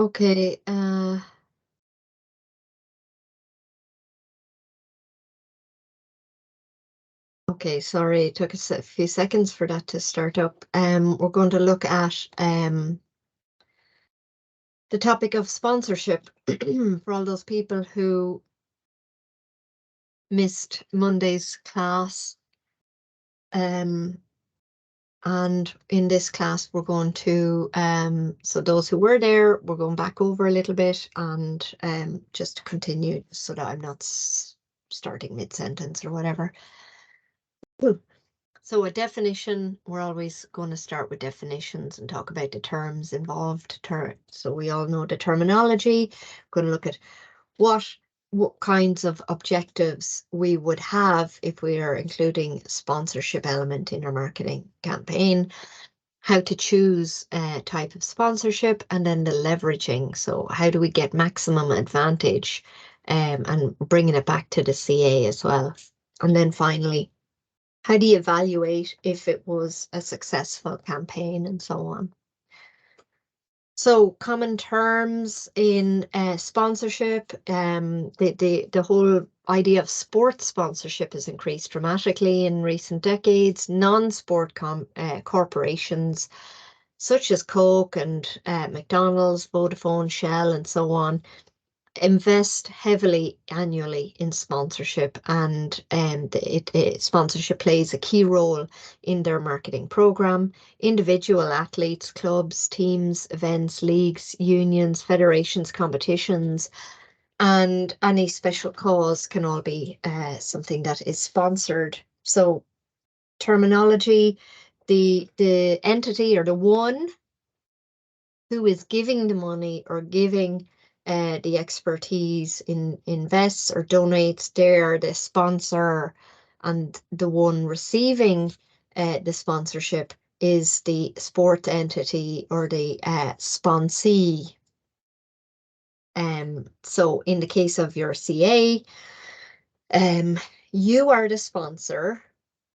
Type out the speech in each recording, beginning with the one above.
Okay. Okay, sorry, it took us a few seconds for that to start up. We're going to look at the topic of sponsorship for all those people who missed Monday's class. And in this class, we're going to, so those who were there, we're going back over a little bit and just to continue so that I'm not starting mid-sentence or whatever. So a definition, we're always going to start with definitions and talk about the terms involved. So we all know the terminology. We're going to look at what kinds of objectives we would have if we are including sponsorship element in our marketing campaign, how to choose a type of sponsorship, and then the leveraging. So how do we get maximum advantage, and bringing it back to the CA as well. And then finally, how do you evaluate if it was a successful campaign and so on? So common terms in sponsorship, the whole idea of sports sponsorship has increased dramatically in recent decades. Non-sport corporations such as Coke and McDonald's, Vodafone, Shell, and so on invest heavily annually in sponsorship, and sponsorship plays a key role in their marketing program. Individual athletes, clubs, teams, events, leagues, unions, federations, competitions, and any special cause can all be something that is sponsored. So terminology, the entity or the one who is giving the money or giving the expertise invests or donates, they're the sponsor, and the one receiving the sponsorship is the sport entity or the sponsee. So in the case of your CA, you are the sponsor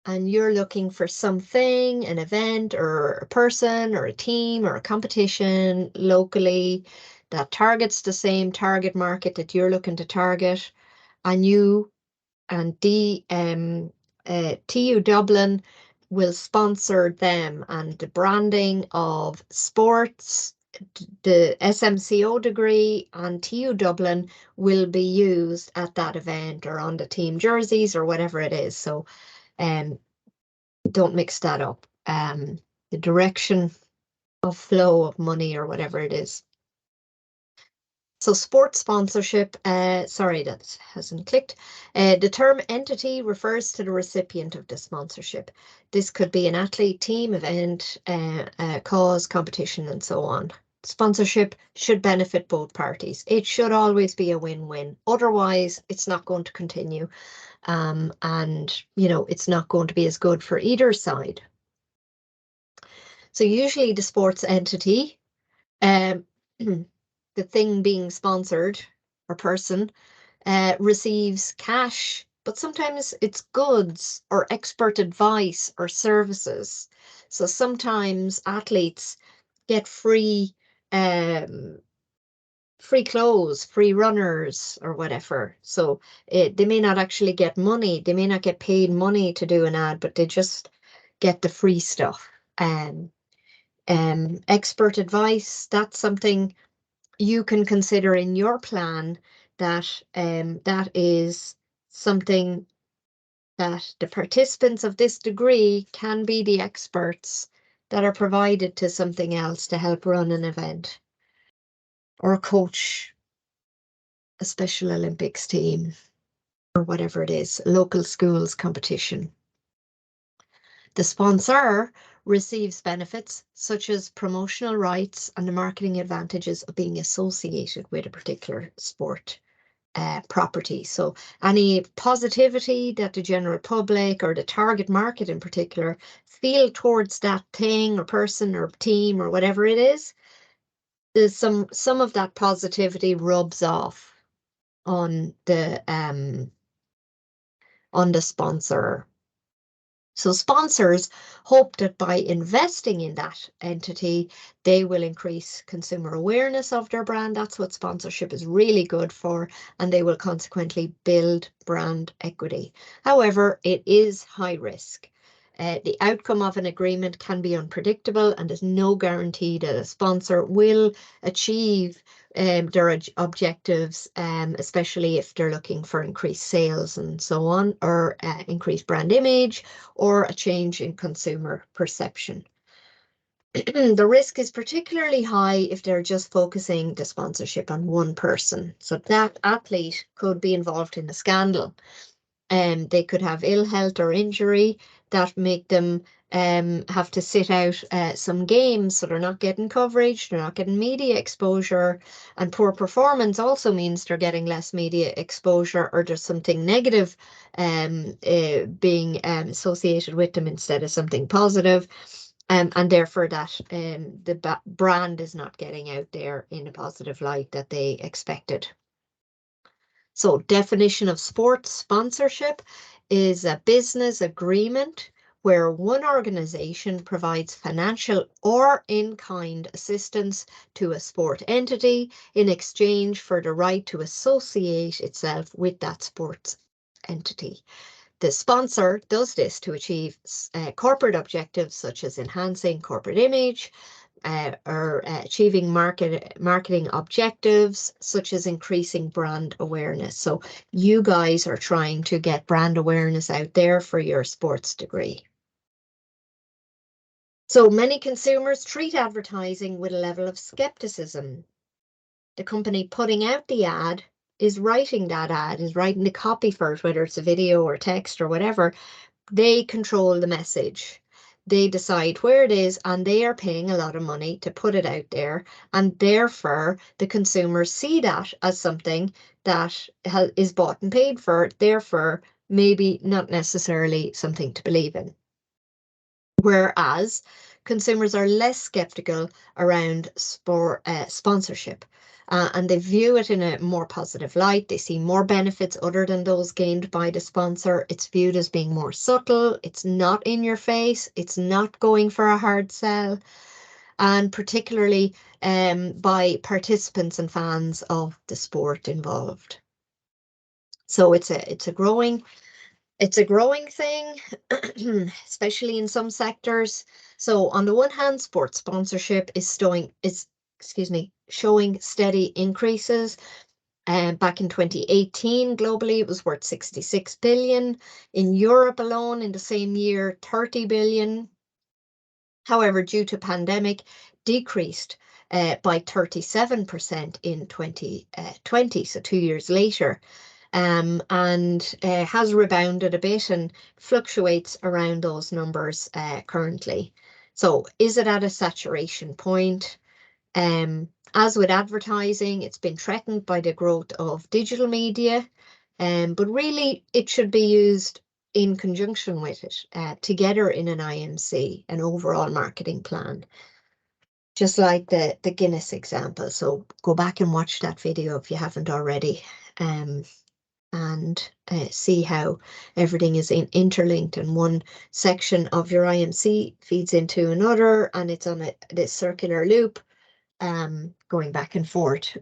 and you're looking for something, an event or a person or a team or a competition locally that targets the same target market that you're looking to target, and you and TU Dublin will sponsor them, and the branding of sports, the SM2 degree and TU Dublin will be used at that event or on the team jerseys or whatever it is. So don't mix that up. The direction of flow of money or whatever it is. So sports sponsorship, sorry, that hasn't clicked. The term entity refers to the recipient of the sponsorship. This could be an athlete, team, event, cause, competition, and so on. Sponsorship should benefit both parties. It should always be a win-win. Otherwise, it's not going to continue. And, it's not going to be as good for either side. So usually the sports entity, the thing being sponsored or person, receives cash, but sometimes it's goods or expert advice or services. So sometimes athletes get free clothes, free runners or whatever. So they may not actually get money. They may not get paid money to do an ad, but they just get the free stuff. Expert advice, that's something you can consider in your plan, that is something that the participants of this degree can be the experts that are provided to something else to help run an event or coach a Special Olympics team or whatever it is, local schools competition. The sponsor receives benefits such as promotional rights and the marketing advantages of being associated with a particular sport property. So any positivity that the general public or the target market in particular feel towards that thing or person or team or whatever it is, there's some of that positivity rubs off on the sponsor. So sponsors hope that by investing in that entity, they will increase consumer awareness of their brand. That's what sponsorship is really good for, and they will consequently build brand equity. However, it is high risk. The outcome of an agreement can be unpredictable, and there's no guarantee that a sponsor will achieve their objectives, especially if they're looking for increased sales and so on, or increased brand image, or a change in consumer perception. The risk is particularly high if they're just focusing the sponsorship on one person. So that athlete could be involved in a scandal. They could have ill health or injury that make them have to sit out some games, so they're not getting coverage, they're not getting media exposure, and poor performance also means they're getting less media exposure, or there's something negative being associated with them instead of something positive. And therefore that the brand is not getting out there in a positive light that they expected. So definition of sports sponsorship is a business agreement where one organization provides financial or in-kind assistance to a sport entity in exchange for the right to associate itself with that sports entity. The sponsor does this to achieve corporate objectives such as enhancing corporate image, or achieving marketing objectives such as increasing brand awareness. So you guys are trying to get brand awareness out there for your sports degree. So many consumers treat advertising with a level of skepticism. The company putting out the ad is writing the copy for it, whether it's a video or text or whatever. They control the message. They decide where it is, and they are paying a lot of money to put it out there. And therefore, the consumers see that as something that is bought and paid for, therefore, maybe not necessarily something to believe in. Whereas consumers are less skeptical around sponsorship. And they view it in a more positive light. They see more benefits other than those gained by the sponsor. It's viewed as being more subtle. It's not in your face. It's not going for a hard sell. And particularly by participants and fans of the sport involved. So it's a growing thing, especially in some sectors. So on the one hand, sports sponsorship is showing steady increases. Back in 2018, globally, it was worth 66 billion. In Europe alone, in the same year, 30 billion. However, due to pandemic, decreased by 37% in 2020, so 2 years later. And has rebounded a bit and fluctuates around those numbers currently. So is it at a saturation point? As with advertising, it's been threatened by the growth of digital media, but really it should be used in conjunction with it, together in an IMC, an overall marketing plan. Just like the Guinness example. So go back and watch that video if you haven't already. And see how everything is interlinked, and one section of your IMC feeds into another, and it's on this circular loop, going back and forth.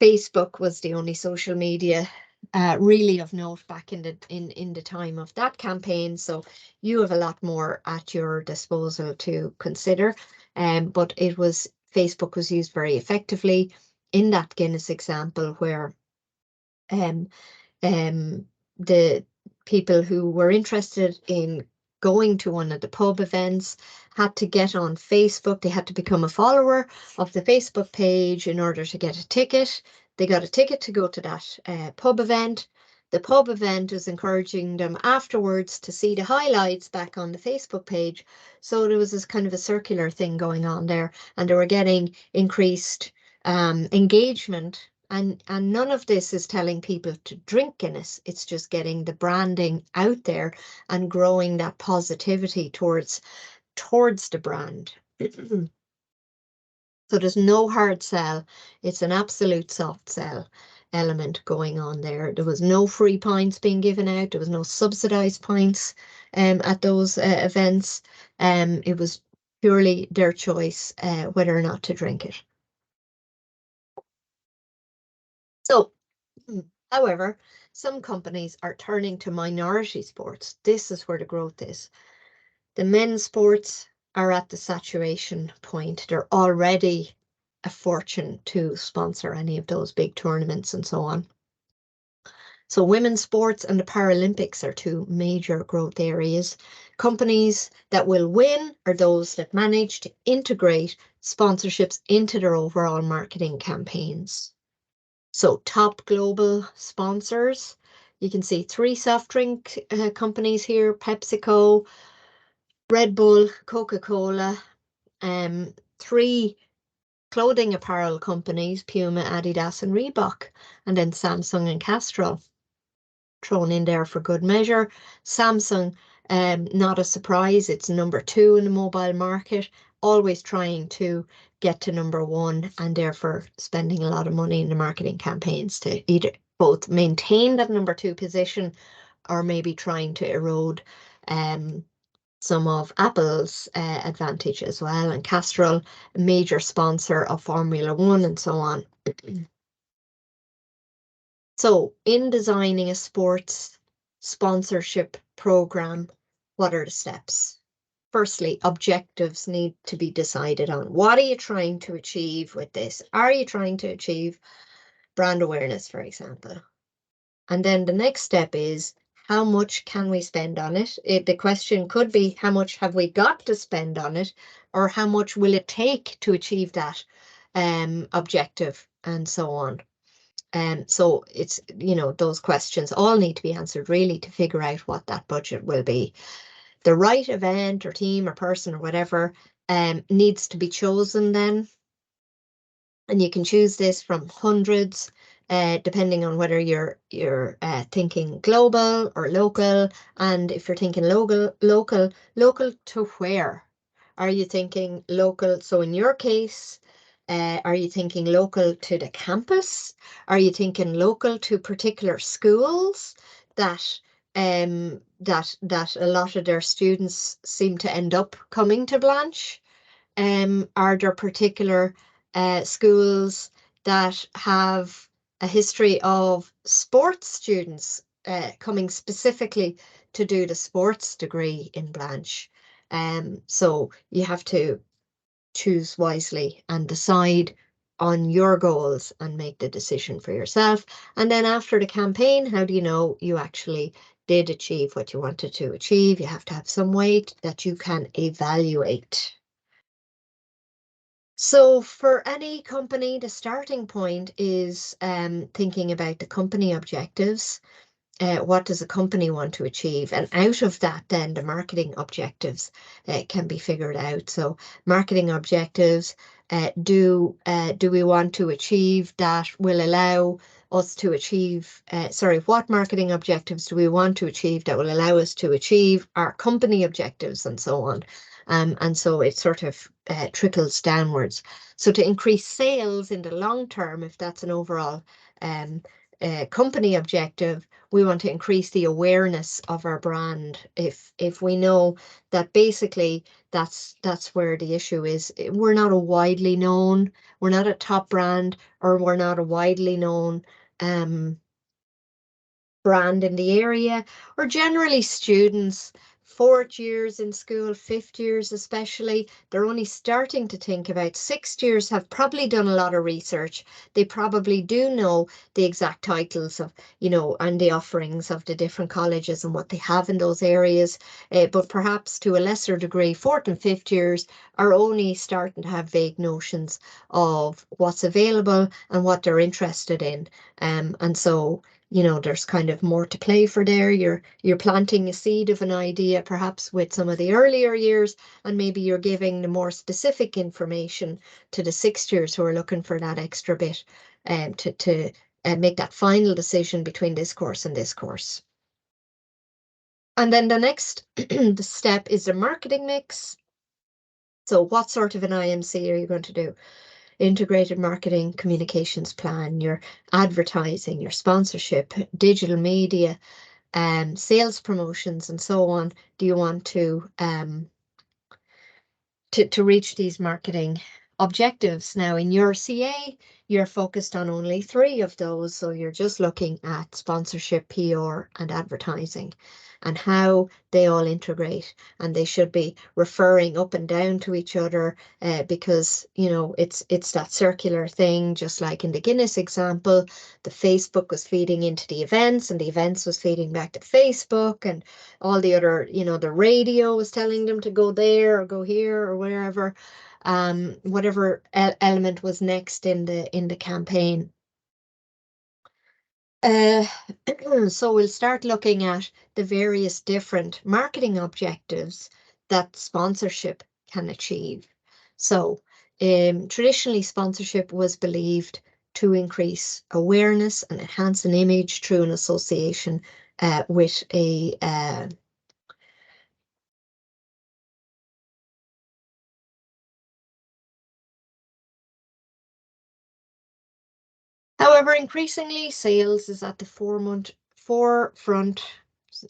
Facebook was the only social media really of note back in the time of that campaign, so you have a lot more at your disposal to consider. But Facebook was used very effectively in that Guinness example, where the people who were interested in going to one of the pub events had to get on Facebook. They had to become a follower of the Facebook page in order to get a ticket. They got a ticket to go to that pub event. The pub event was encouraging them afterwards to see the highlights back on the Facebook page. So there was this kind of a circular thing going on there, and they were getting increased engagement. And none of this is telling people to drink Guinness. It's just getting the branding out there and growing that positivity towards the brand. So there's no hard sell. It's an absolute soft sell. element going on there. There was no free pints being given out. There was no subsidized pints at those events. It was purely their choice whether or not to drink it. So, however, some companies are turning to minority sports. This is where the growth is. The men's sports are at the saturation point. They're already a fortune to sponsor any of those big tournaments and so on. So women's sports and the Paralympics are two major growth areas. Companies that will win are those that manage to integrate sponsorships into their overall marketing campaigns. So top global sponsors, you can see 3 soft drink companies here, PepsiCo, Red Bull, Coca-Cola, 3 clothing apparel companies, Puma, Adidas and Reebok, and then Samsung and Castrol thrown in there for good measure. Samsung, not a surprise, it's number 2 in the mobile market, always trying to get to number 1 and therefore spending a lot of money in the marketing campaigns to either both maintain that number 2 position or maybe trying to erode some of Apple's advantage as well. And Castrol, a major sponsor of Formula One and so on. So in designing a sports sponsorship program, what are the steps? Firstly, objectives need to be decided on. What are you trying to achieve with this? Are you trying to achieve brand awareness, for example? And then the next step is, how much can we spend on it? The question could be, how much have we got to spend on it? Or how much will it take to achieve that objective and so on? So it's, those questions all need to be answered really to figure out what that budget will be. The right event or team or person or whatever needs to be chosen then. And you can choose this from hundreds, depending on whether you're thinking global or local. And if you're thinking local to where? Are you thinking local? So in your case, are you thinking local to the campus? Are you thinking local to particular schools that that a lot of their students seem to end up coming to Blanche? Are there particular schools that have a history of sports students coming specifically to do the sports degree in Blanche? So you have to choose wisely and decide on your goals and make the decision for yourself. And then after the campaign, how do you know you actually did achieve what you wanted to achieve? You have to have some way that you can evaluate. So for any company, the starting point is thinking about the company objectives. What does a company want to achieve? And out of that, then the marketing objectives can be figured out. So marketing objectives, do we want to achieve that will allow us to achieve, what marketing objectives do we want to achieve that will allow us to achieve our company objectives and so on. And so it sort of trickles downwards. So to increase sales in the long term, if that's an overall company objective, we want to increase the awareness of our brand. If we know that basically that's where the issue is, we're not a widely known, we're not a top brand, or we're not a widely known brand in the area, or generally students, 4th years in school, 5th years especially, they're only starting to think about. 6th years have probably done a lot of research. They probably do know the exact titles of, and the offerings of the different colleges and what they have in those areas. But perhaps to a lesser degree, 4th and 5th years are only starting to have vague notions of what's available and what they're interested in. And so there's kind of more to play for there. You're planting a seed of an idea perhaps with some of the earlier years, and maybe you're giving the more specific information to the 6th years who are looking for that extra bit to make that final decision between this course and this course. And then the next the step is the marketing mix. So what sort of an IMC are you going to do? integrated marketing communications plan, your advertising, your sponsorship, digital media, sales promotions, and so on, do you want to reach these marketing objectives? Now, in your CA, you're focused on only 3 of those. So you're just looking at sponsorship, PR, and advertising, and how they all integrate. And they should be referring up and down to each other, because, you know, it's that circular thing, just like in the Guinness example, the Facebook was feeding into the events, and the events was feeding back to Facebook, and all the other, you know, the radio was telling them to go there or go here or wherever, whatever element was next in the campaign. So we'll start looking at the various different marketing objectives that sponsorship can achieve. So traditionally, sponsorship was believed to increase awareness and enhance an image through an association with a However, increasingly, sales is at the forefront,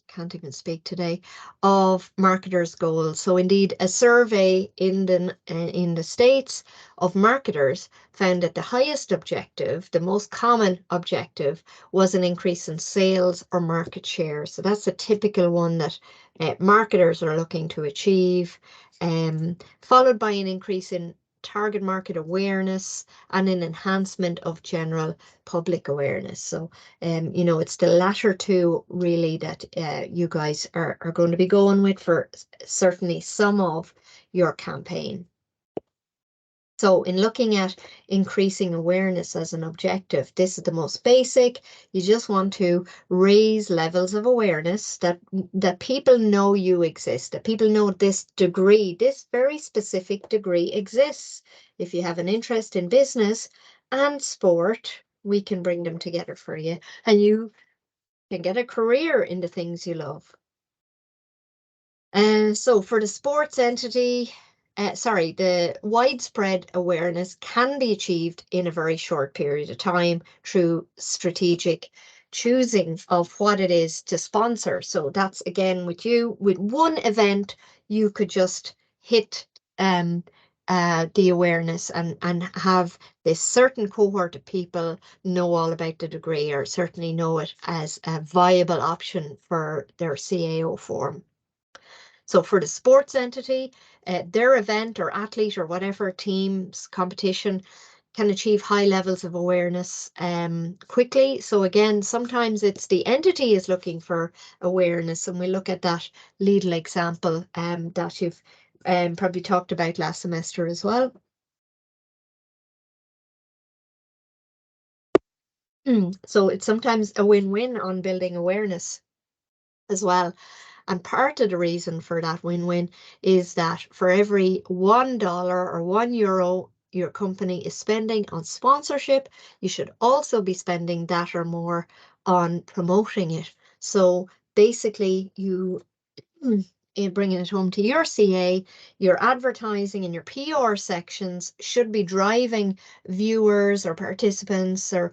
can't even speak today, of marketers' goals. So indeed, a survey in the States of marketers found that the highest objective, the most common objective, was an increase in sales or market share. So that's a typical one that marketers are looking to achieve, followed by an increase in target market awareness and an enhancement of general public awareness. So, you know, it's the latter two really that you guys are going to be going with for certainly some of your campaign. So in looking at increasing awareness as an objective, this is the most basic. You just want to raise levels of awareness that people know you exist, that people know this degree, this very specific degree exists. If you have an interest in business and sport, we can bring them together for you, and you can get a career in the things you love. So for the sports entity, the widespread awareness can be achieved in a very short period of time through strategic choosing of what it is to sponsor. So that's again with you, with one event, you could just hit the awareness and have this certain cohort of people know all about the degree, or certainly know it as a viable option for their CAO form. So for the sports entity, their event or athlete or whatever team's competition can achieve high levels of awareness quickly. So again, sometimes it's the entity is looking for awareness, and we look at that Lidl example that you've probably talked about last semester as well. So it's sometimes a win-win on building awareness as well. And part of the reason for that win-win is that for every $1 or €1 your company is spending on sponsorship, you should also be spending that or more on promoting it. So basically, you in bringing it home to your CA, your advertising and your PR sections should be driving viewers or participants or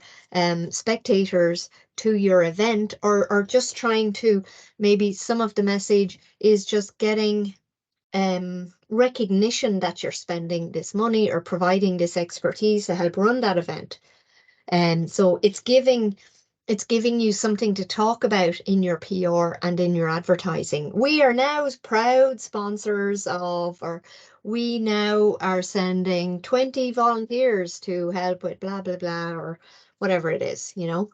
spectators to your event, or just trying to, maybe some of the message is just getting recognition that you're spending this money or providing this expertise to help run that event. And so it's giving you something to talk about in your PR and in your advertising. We are now proud sponsors of, or we now are sending 20 volunteers to help with blah, blah, blah, or whatever it is, you know.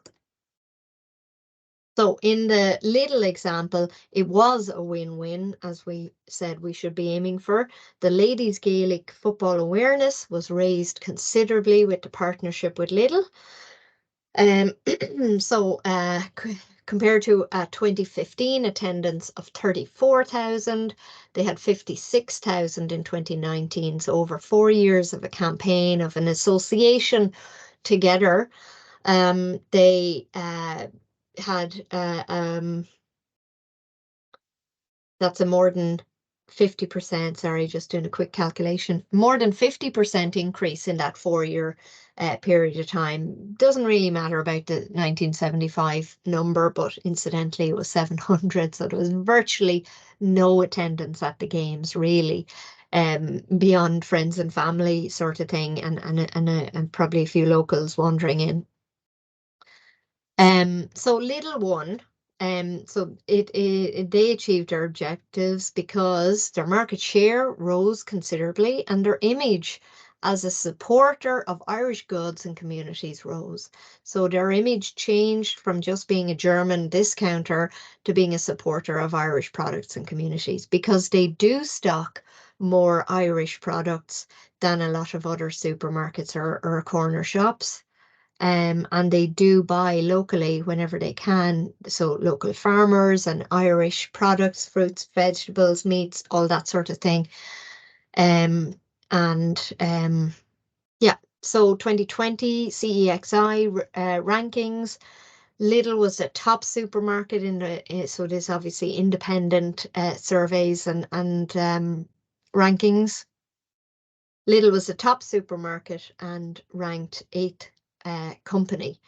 So in the little example, it was a win-win, as we said we should be aiming for. The ladies' Gaelic football awareness was raised considerably with the partnership with Lidl. So compared to 2015 attendance of 34,000, they had 56,000 in 2019. So over 4 years of a campaign, of an association together, they had that's a more than 50%, sorry, just doing a quick calculation, more than 50% increase in that 4-year period of time. Doesn't really matter about the 1975 number, but incidentally it was 700, so there was virtually no attendance at the games, really, beyond friends and family sort of thing, and probably a few locals wandering in. So Little won. So they achieved their objectives because their market share rose considerably and their image as a supporter of Irish goods and communities rose. So their image changed from just being a German discounter to being a supporter of Irish products and communities, because they do stock more Irish products than a lot of other supermarkets or corner shops. And they do buy locally whenever they can. So local farmers and Irish products, fruits, vegetables, meats, all that sort of thing. And yeah, so 2020 CEXI rankings, Lidl was a top supermarket in the, so there's obviously independent surveys and rankings. Lidl was a top supermarket and ranked 8th company.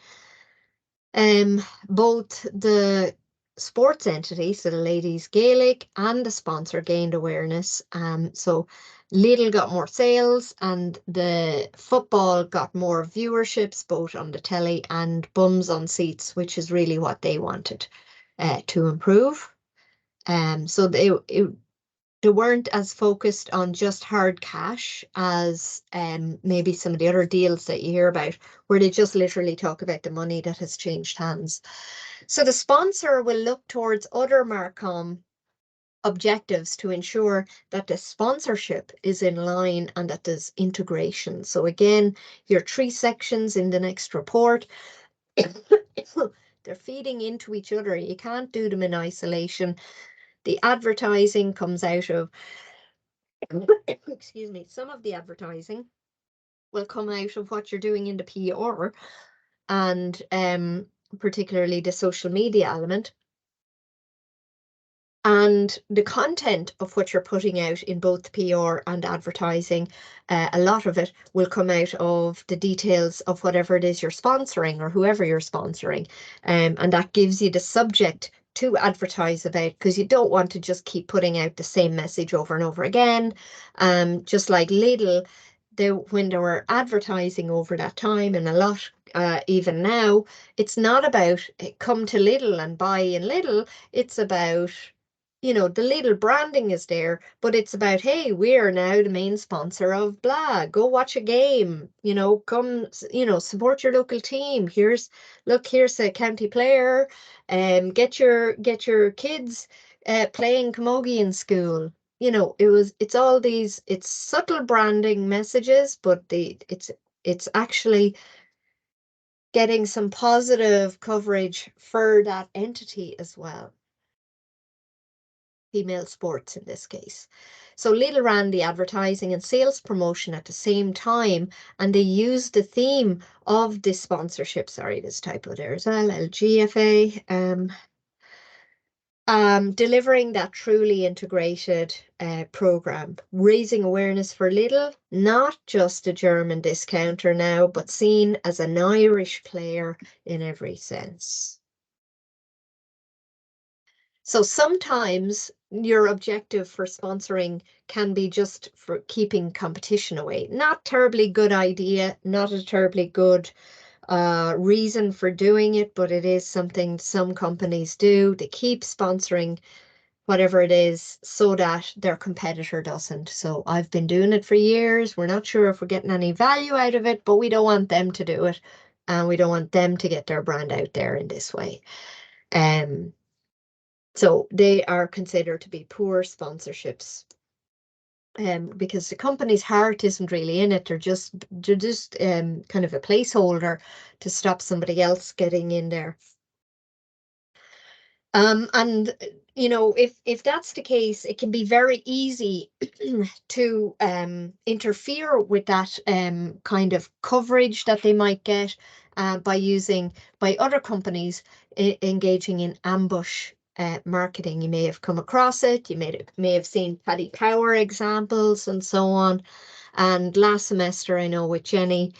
Both the sports entity, so the Ladies Gaelic, and the sponsor gained awareness. So Lidl got more sales and the football got more viewerships, both on the telly and bums on seats, which is really what they wanted to improve. So they weren't as focused on just hard cash as maybe some of the other deals that you hear about, where they just literally talk about the money that has changed hands. So the sponsor will look towards other Marcom objectives to ensure that the sponsorship is in line and that there's integration. So again, your 3 sections in the next report, they're feeding into each other. You can't do them in isolation. The advertising comes out of excuse me, some of the advertising will come out of what you're doing in the PR and particularly the social media element. And the content of what you're putting out in both PR and advertising, a lot of it will come out of the details of whatever it is you're sponsoring or whoever you're sponsoring. And that gives you the subject to advertise about, because you don't want to just keep putting out the same message over and over again. Just like Lidl, when they were advertising over that time, and a lot even now, it's not about come to Lidl and buy in Lidl. It's about, the Lidl branding is there, but it's about, hey, we're now the main sponsor of blah. Go watch a game, come, support your local team. Here's a county player, get your kids playing camogie in school. It's all these, it's subtle branding messages, but it's actually getting some positive coverage for that entity as well. Female sports in this case. So Lidl ran the advertising and sales promotion at the same time, and they used the theme of the sponsorship. Sorry, this typo there as well. LGFA. Delivering that truly integrated program, raising awareness for Lidl, not just a German discounter now, but seen as an Irish player in every sense. So sometimes your objective for sponsoring can be just for keeping competition away. Not terribly good idea, not a terribly good reason for doing it, but it is something some companies do. They keep sponsoring whatever it is so that their competitor doesn't. So I've been doing it for years. We're not sure if we're getting any value out of it, but we don't want them to do it. And we don't want them to get their brand out there in this way. So they are considered to be poor sponsorships. Because the company's heart isn't really in it. They're just kind of a placeholder to stop somebody else getting in there. And if that's the case, it can be very easy to interfere with that kind of coverage that they might get by other companies engaging in ambush marketing. You may have come across it. You may have seen Paddy Power examples and so on. And last semester, I know with Jenny,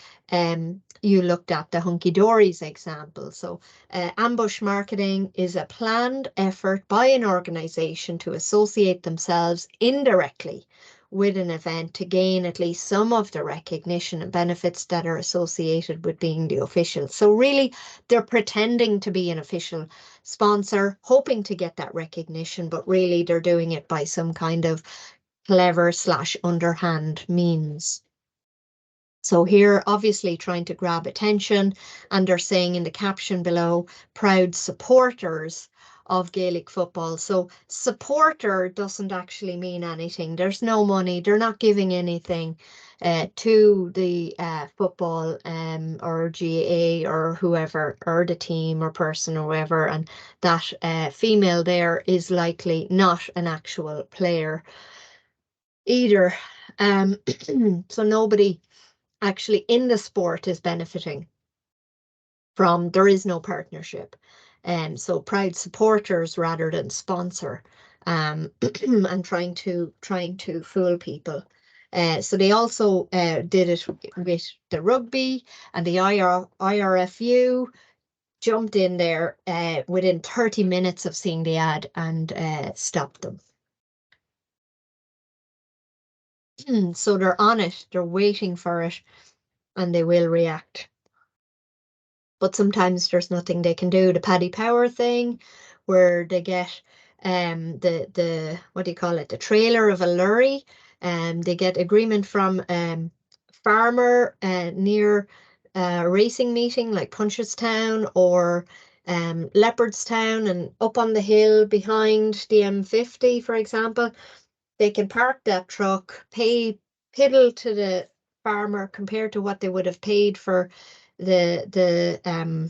you looked at the Hunky Dory's example. So ambush marketing is a planned effort by an organization to associate themselves indirectly with an event to gain at least some of the recognition and benefits that are associated with being the official. So really, they're pretending to be an official sponsor, hoping to get that recognition, but really they're doing it by some kind of clever / underhand means. So here, obviously trying to grab attention, and they're saying in the caption below, proud supporters of Gaelic football. So supporter doesn't actually mean anything. There's no money. They're not giving anything to the football or GAA or whoever, or the team or person or whoever. And that female there is likely not an actual player either. So nobody actually in the sport is benefiting from, there is no partnership. So proud supporters rather than sponsor, and trying to fool people. So they also did it with the rugby, and the IRFU jumped in there within 30 minutes of seeing the ad and stopped them. So they're on it, they're waiting for it, and they will react. But sometimes there's nothing they can do. The Paddy Power thing, where they get the what do you call it, the trailer of a lorry, and they get agreement from farmer near a racing meeting like Punchestown or Leopardstown, and up on the hill behind the M50, for example. They can park that truck, pay piddle to the farmer compared to what they would have paid for the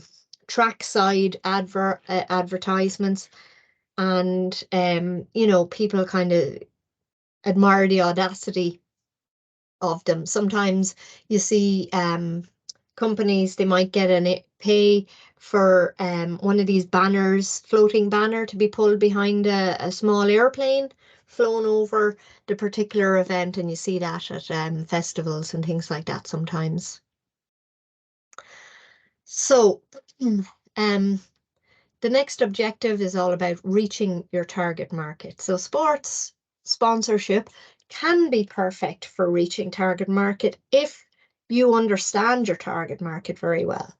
trackside advertisements, and you know, people kind of admire the audacity of them. Sometimes you see companies, they might get an pay for one of these banners, floating banner, to be pulled behind a small airplane flown over the particular event, and you see that at festivals and things like that sometimes. So the next objective is all about reaching your target market. So sports sponsorship can be perfect for reaching target market if you understand your target market very well.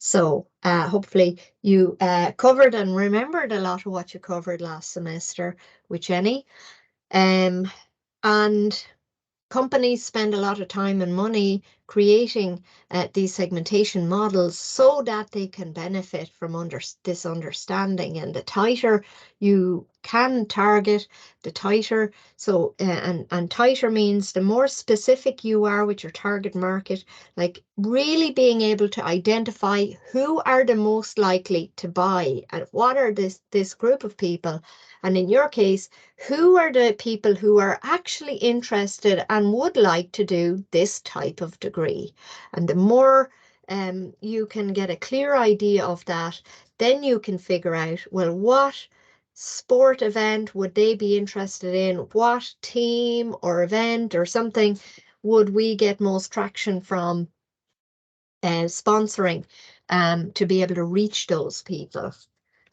So hopefully you covered and remembered a lot of what you covered last semester with Jenny. And companies spend a lot of time and money creating these segmentation models so that they can benefit from this understanding. And the tighter you can target, the tighter. So and tighter means the more specific you are with your target market, like really being able to identify who are the most likely to buy and what are this group of people. And in your case, who are the people who are actually interested and would like to do this type of degree? And the more you can get a clear idea of that, then you can figure out, well, what sport event would they be interested in? What team or event or something would we get most traction from sponsoring to be able to reach those people?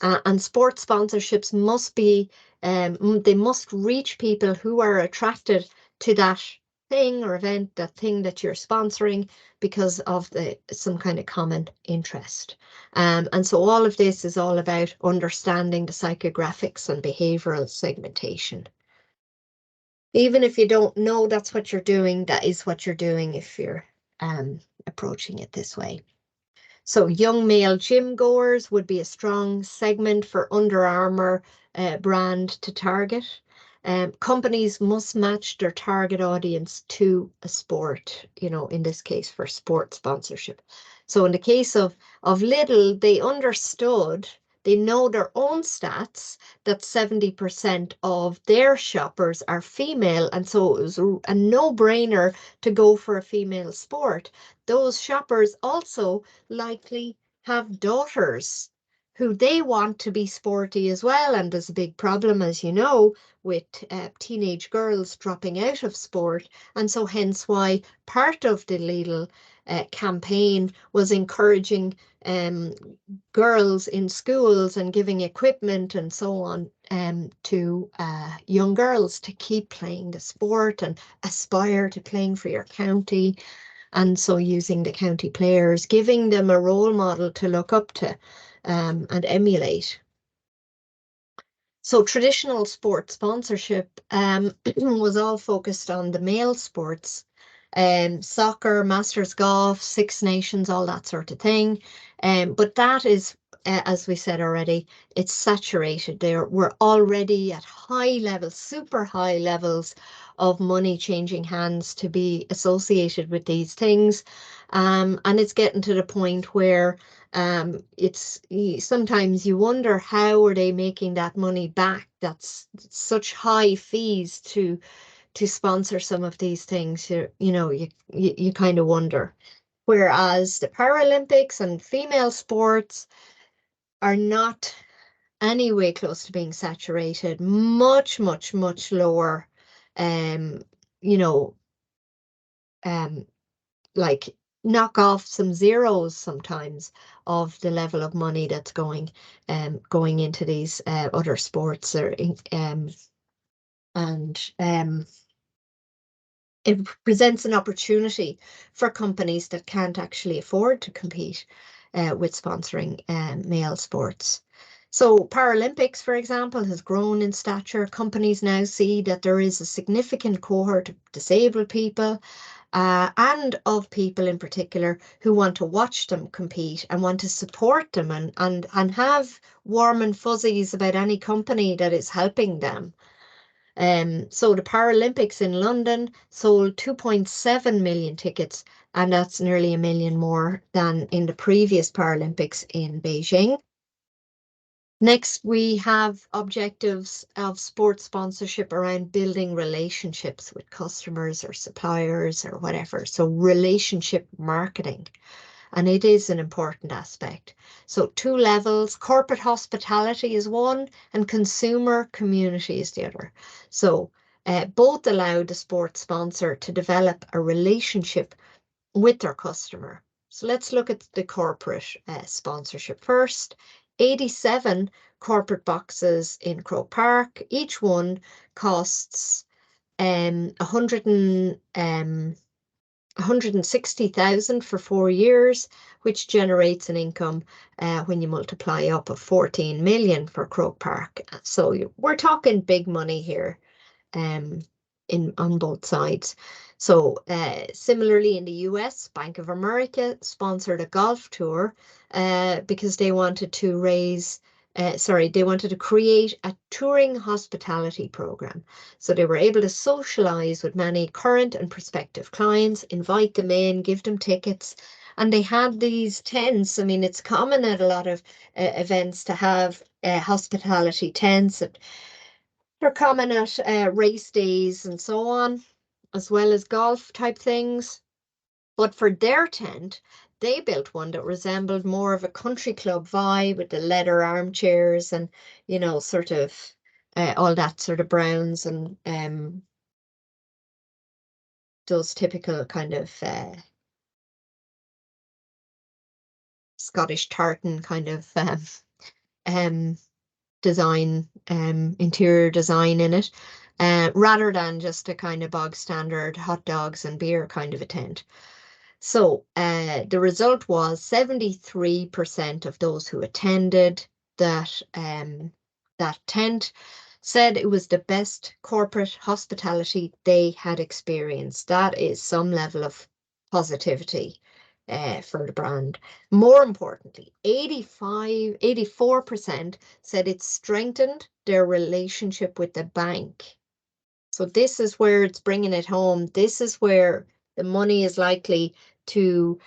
And sports sponsorships must be, they must reach people who are attracted to that thing or event, that thing that you're sponsoring, because of some kind of common interest. And so all of this is all about understanding the psychographics and behavioral segmentation. Even if you don't know that's what you're doing, that is what you're doing if you're approaching it this way. So young male gym goers would be a strong segment for Under Armour brand to target. Companies must match their target audience to a sport, you know, in this case for sport sponsorship. So in the case of Lidl, they understood, they know their own stats, that 70% of their shoppers are female, and so it was a no-brainer to go for a female sport. Those shoppers also likely have daughters who they want to be sporty as well. And there's a big problem, as you know, with teenage girls dropping out of sport. And so hence why part of the Lidl campaign was encouraging girls in schools and giving equipment and so on to young girls to keep playing the sport and aspire to playing for your county. And so using the county players, giving them a role model to look up to and emulate. So traditional sport sponsorship was all focused on the male sports, soccer, masters golf, Six Nations, all that sort of thing. But that is, as we said already, it's saturated there. We're already at high levels, super high levels of money changing hands to be associated with these things. And it's getting to the point where it's sometimes you wonder, how are they making that money back? That's such high fees to sponsor some of these things. You kind of wonder. Whereas the Paralympics and female sports are not anywhere close to being saturated, much, much, much lower. Um, you know, um, like knock off some zeros sometimes of the level of money that's going into these other sports and it presents an opportunity for companies that can't actually afford to compete with sponsoring male sports. So Paralympics, for example, has grown in stature. Companies now see that there is a significant cohort of disabled people and of people in particular who want to watch them compete and want to support them and have warm and fuzzies about any company that is helping them. So the Paralympics in London sold 2.7 million tickets, and that's nearly a million more than in the previous Paralympics in Beijing. Next, we have objectives of sports sponsorship around building relationships with customers or suppliers or whatever. So relationship marketing, and it is an important aspect. So two levels, corporate hospitality is one and consumer community is the other. So both allow the sports sponsor to develop a relationship with their customer. So let's look at the corporate sponsorship first. 87 corporate boxes in Croke Park. Each one costs 160,000 for 4 years, which generates an income when you multiply up of 14 million for Croke Park. So we're talking big money here on both sides. So similarly in the US, Bank of America sponsored a golf tour because they wanted to they wanted to create a touring hospitality program. So they were able to socialize with many current and prospective clients, invite them in, give them tickets. And they had these tents. I mean, it's common at a lot of events to have hospitality tents. They're common at race days and so on, as well as golf type things. But for their tent, they built one that resembled more of a country club vibe with the leather armchairs and, sort of all that sort of browns and those typical kind of Scottish tartan kind of um, design, interior design in it, rather than just a kind of bog standard hot dogs and beer kind of a tent. So the result was 73% of those who attended that tent said it was the best corporate hospitality they had experienced. That is some level of positivity for the brand. More importantly, 84% said it strengthened their relationship with the bank. So this is where it's bringing it home. This is where the money is likely to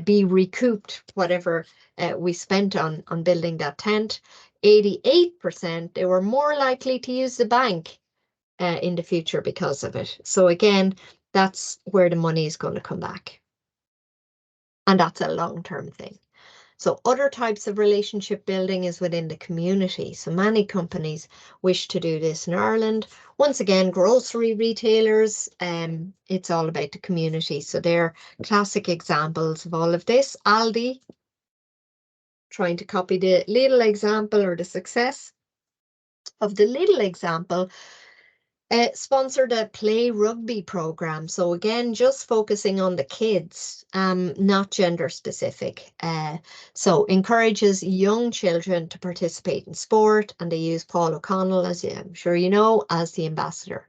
be recouped, whatever we spent on building that tent. 88%, they were more likely to use the bank in the future because of it. So again, that's where the money is going to come back. And that's a long-term thing. So other types of relationship building is within the community. So many companies wish to do this in Ireland. Once again, grocery retailers, it's all about the community. So they're classic examples of all of this. Aldi, trying to copy the Lidl example or the success of the Lidl example, sponsored a play rugby program. So again, just focusing on the kids, not gender specific. So encourages young children to participate in sport, and they use Paul O'Connell, as I'm sure you know, as the ambassador.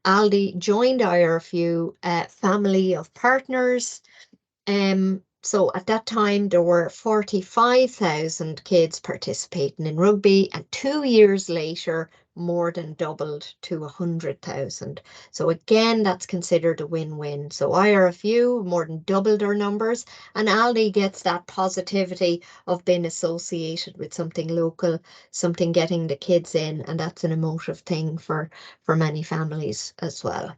Aldi joined IRFU, family of partners. So at that time, there were 45,000 kids participating in rugby, and 2 years later, more than doubled to 100,000. So again, that's considered a win-win. So IRFU more than doubled our numbers, and Aldi gets that positivity of being associated with something local, something getting the kids in, and that's an emotive thing for many families as well.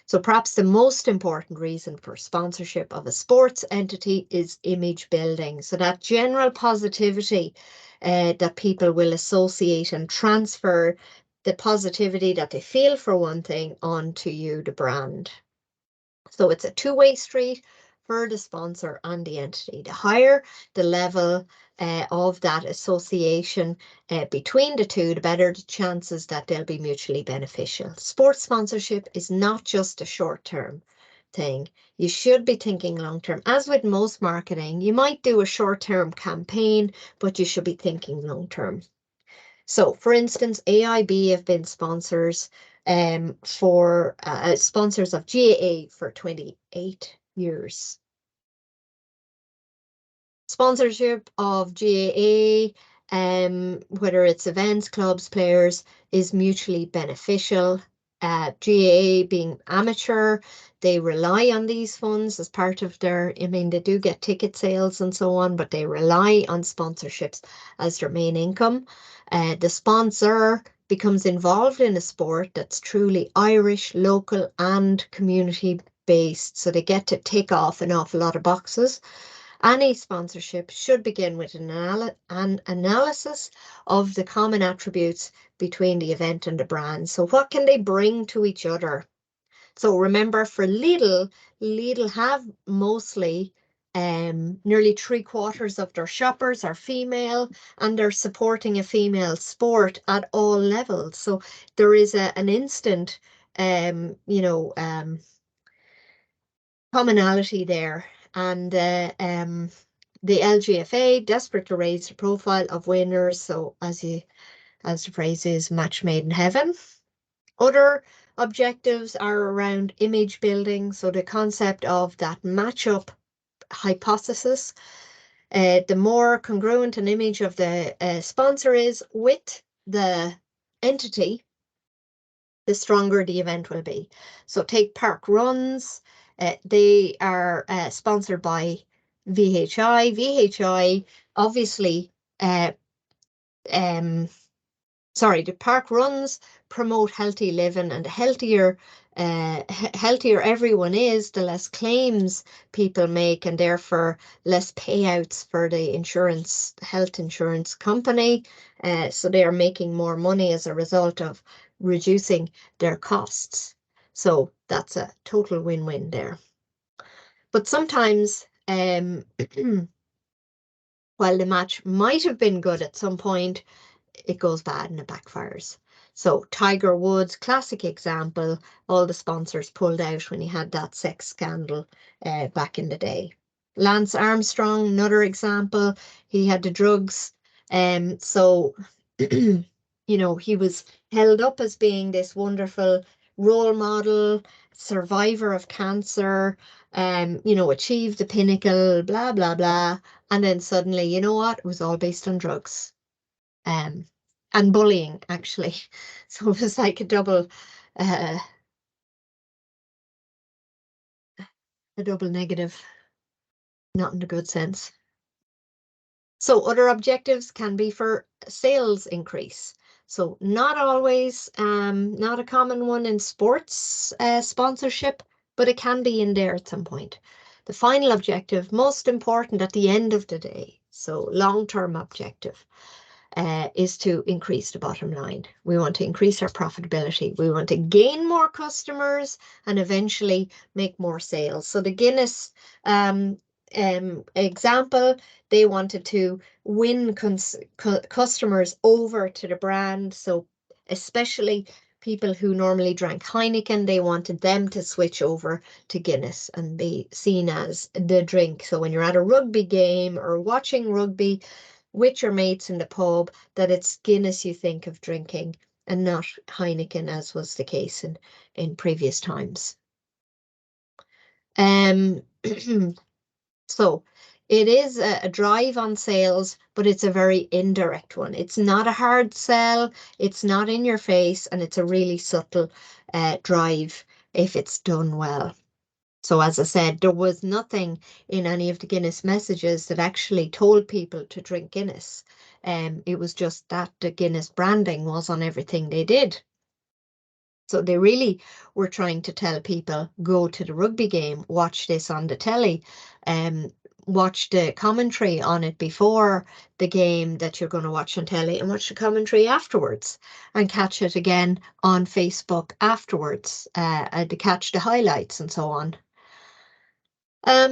So perhaps the most important reason for sponsorship of a sports entity is image building. So that general positivity that people will associate and transfer the positivity that they feel for one thing onto you, the brand. So it's a two-way street for the sponsor and the entity. The higher the level of that association between the two, the better the chances that they'll be mutually beneficial. Sports sponsorship is not just a short-term thing. You should be thinking long-term. As with most marketing, you might do a short-term campaign, but you should be thinking long-term. So, for instance, AIB have been sponsors for sponsors of GAA for 28 years. Sponsorship of GAA, whether it's events, clubs, players, is mutually beneficial. GAA being amateur, they rely on these funds as part of their, I mean, they do get ticket sales and so on, but they rely on sponsorships as their main income. The sponsor becomes involved in a sport that's truly Irish, local, and community based. So they get to tick off an awful lot of boxes. Any sponsorship should begin with an analysis of the common attributes between the event and the brand. So what can they bring to each other? So remember, for Lidl have mostly nearly 3/4 of their shoppers are female, and they're supporting a female sport at all levels. So there is an instant, commonality there. And the LGFA, desperate to raise the profile of winners. So as the phrase is, match made in heaven. Other objectives are around image building. So the concept of that matchup hypothesis. The more congruent an image of the sponsor is with the entity, the stronger the event will be. So take park runs. They are sponsored by VHI. VHI obviously, the park runs promote healthy living, and the healthier everyone is, the less claims people make, and therefore less payouts for the health insurance company. So they are making more money as a result of reducing their costs. So that's a total win-win there. But sometimes, while the match might have been good at some point, it goes bad and it backfires. So Tiger Woods, classic example, all the sponsors pulled out when he had that sex scandal back in the day. Lance Armstrong, another example, he had the drugs. So, he was held up as being this wonderful role model, survivor of cancer, achieved the pinnacle, blah, blah, blah. And then suddenly, you know what? It was all based on drugs. And bullying, actually. So it was like a double negative, not in a good sense. So other objectives can be for sales increase. So not always, not a common one in sports sponsorship, but it can be in there at some point. the final objective, most important at the end of the day, so long-term objective, is to increase the bottom line. We want to increase our profitability. We want to gain more customers and eventually make more sales. So the Guinness example, they wanted to win customers over to the brand. So especially people who normally drank Heineken, they wanted them to switch over to Guinness and be seen as the drink. So when you're at a rugby game or watching rugby with your mates in the pub, that it's Guinness you think of drinking and not Heineken, as was the case in previous times. So it is a drive on sales, but it's a very indirect one. It's not a hard sell, it's not in your face, and it's a really subtle drive if it's done well. So as I said, there was nothing in any of the Guinness messages that actually told people to drink Guinness. It was just that the Guinness branding was on everything they did. So they really were trying to tell people, go to the rugby game, watch this on the telly, watch the commentary on it before the game that you're going to watch on telly, and watch the commentary afterwards, and catch it again on Facebook afterwards, to catch the highlights and so on.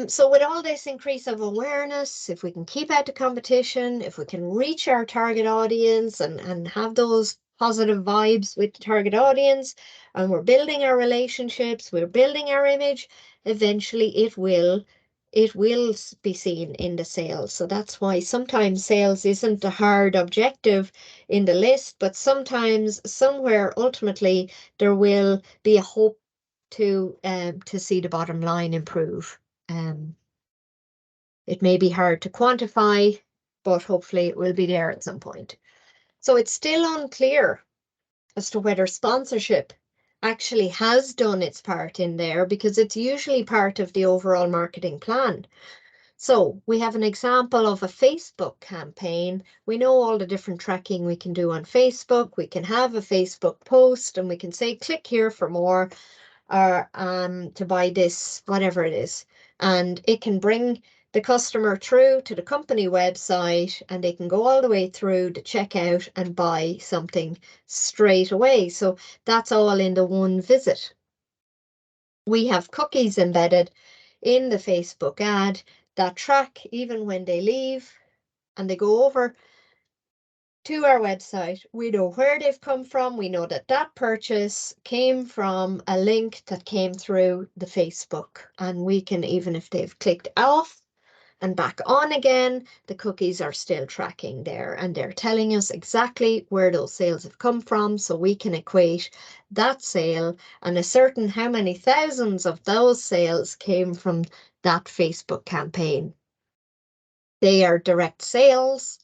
So with all this increase of awareness, if we can keep out the competition, if we can reach our target audience and have those positive vibes with the target audience, and we're building our relationships, we're building our image, eventually it will be seen in the sales. So that's why sometimes sales isn't a hard objective in the list, but sometimes somewhere ultimately there will be a hope to see the bottom line improve. It may be hard to quantify, but hopefully it will be there at some point. So it's still unclear as to whether sponsorship actually has done its part in there, because it's usually part of the overall marketing plan. So we have an example of a Facebook campaign. We know all the different tracking we can do on Facebook. We can have a Facebook post and we can say, click here for more, or to buy this, whatever it is. And it can bring the customer through to the company website, and they can go all the way through to checkout and buy something straight away. So that's all in the one visit. We have cookies embedded in the Facebook ad that track even when they leave and they go over to our website. We know where they've come from. We know that that purchase came from a link that came through the Facebook, and we can, even if they've clicked off and back on again, the cookies are still tracking there, and they're telling us exactly where those sales have come from, so we can equate that sale and ascertain how many thousands of those sales came from that Facebook campaign. They are direct sales.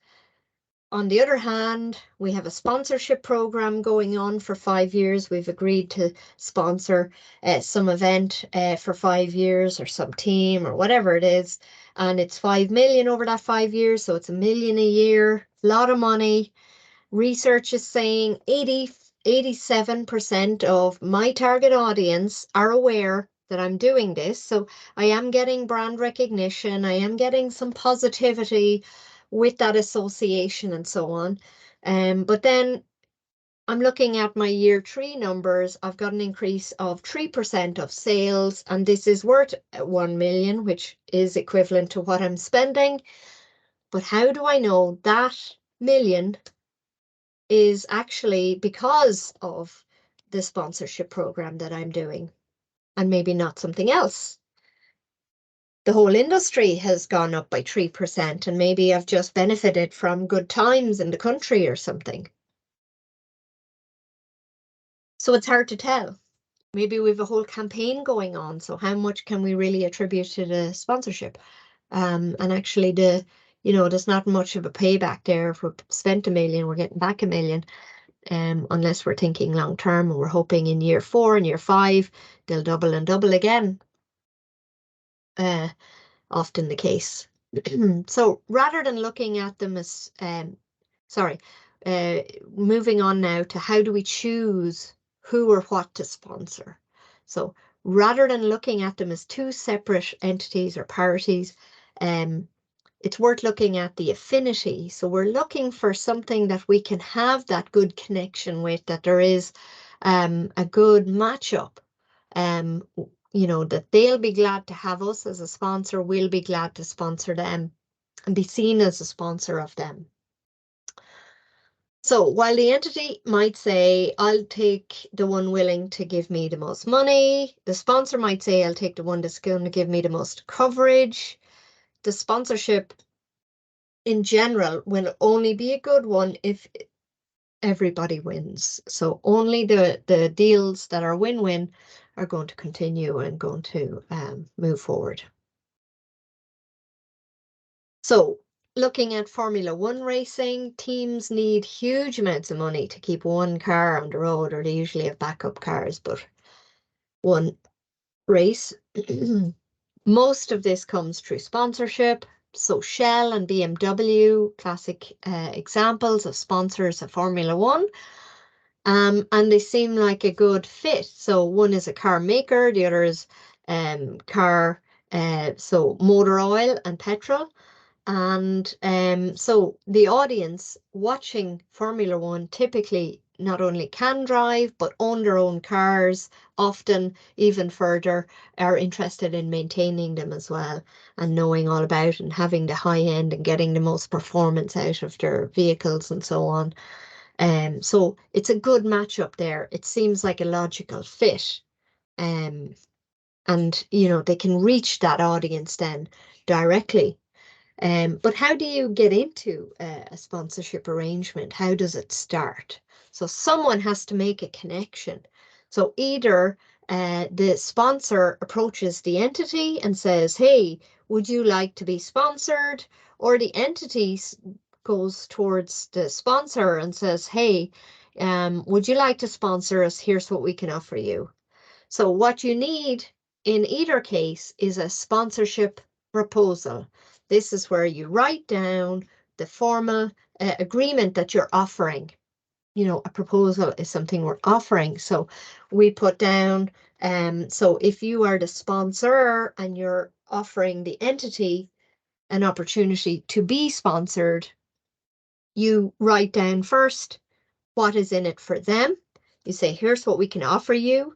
On the other hand, we have a sponsorship program going on for 5 years. We've agreed to sponsor some event for 5 years, or some team, or whatever it is. And it's 5 million over that 5 years. So it's $1 million a year, a lot of money. Research is saying 87% of my target audience are aware that I'm doing this. So I am getting brand recognition. I am getting some positivity with that association and so on. But then I'm looking at my year 3 numbers. I've got an increase of 3% of sales, and this is worth 1 million, which is equivalent to what I'm spending. But how do I know that million is actually because of the sponsorship program that I'm doing, and maybe not something else? The whole industry has gone up by 3%, and maybe I've just benefited from good times in the country or something. So it's hard to tell. Maybe we have a whole campaign going on, so how much can we really attribute to the sponsorship? And actually there's not much of a payback there. If we spent $1 million, we're getting back $1 million. Unless we're thinking long term and we're hoping in year 4 and year 5 they'll double and double again. Often the case. So rather than looking at them as moving on now to how do we choose who or what to sponsor. So rather than looking at them as two separate entities or parties, it's worth looking at the affinity. So we're looking for something that we can have that good connection with, that there is a good matchup, that they'll be glad to have us as a sponsor, we'll be glad to sponsor them and be seen as a sponsor of them. So while the entity might say, I'll take the one willing to give me the most money, the sponsor might say, I'll take the one that's going to give me the most coverage. The sponsorship in general will only be a good one if everybody wins. So only the deals that are win-win are going to continue and going to move forward. So looking at Formula One racing, teams need huge amounts of money to keep one car on the road, or they usually have backup cars, but one race. Most of this comes through sponsorship. So Shell and BMW, classic examples of sponsors of Formula One. And they seem like a good fit. So one is a car maker, the other is so motor oil and petrol. And so the audience watching Formula One typically not only can drive, but own their own cars, often even further, are interested in maintaining them as well and knowing all about and having the high end and getting the most performance out of their vehicles and so on. So it's a good matchup there. It seems like a logical fit. And they can reach that audience then directly. But how do you get into a sponsorship arrangement? How does it start? So someone has to make a connection. So either the sponsor approaches the entity and says, hey, would you like to be sponsored? Or the entity goes towards the sponsor and says, hey, would you like to sponsor us? Here's what we can offer you. So what you need in either case is a sponsorship proposal. This is where you write down the formal agreement that you're offering. A proposal is something we're offering. So we put down, so if you are the sponsor and you're offering the entity an opportunity to be sponsored, you write down first what is in it for them. You say, here's what we can offer you.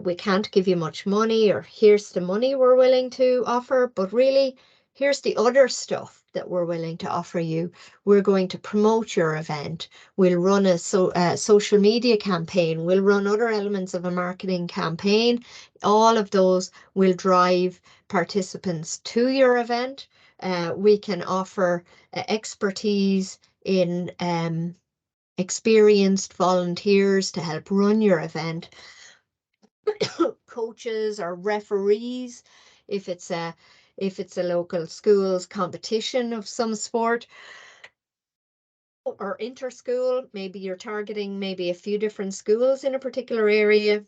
We can't give you much money, or here's the money we're willing to offer, but really, here's the other stuff that we're willing to offer you. We're going to promote your event. We'll run a social media campaign. We'll run other elements of a marketing campaign. All of those will drive participants to your event. We can offer expertise in experienced volunteers to help run your event, coaches or referees if it's a local school's competition of some sport, or inter-school. Maybe you're targeting maybe a few different schools in a particular area,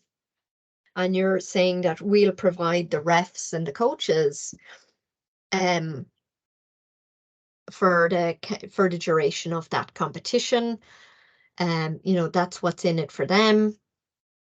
and you're saying that we'll provide the refs and the coaches for the duration of that competition. That's what's in it for them.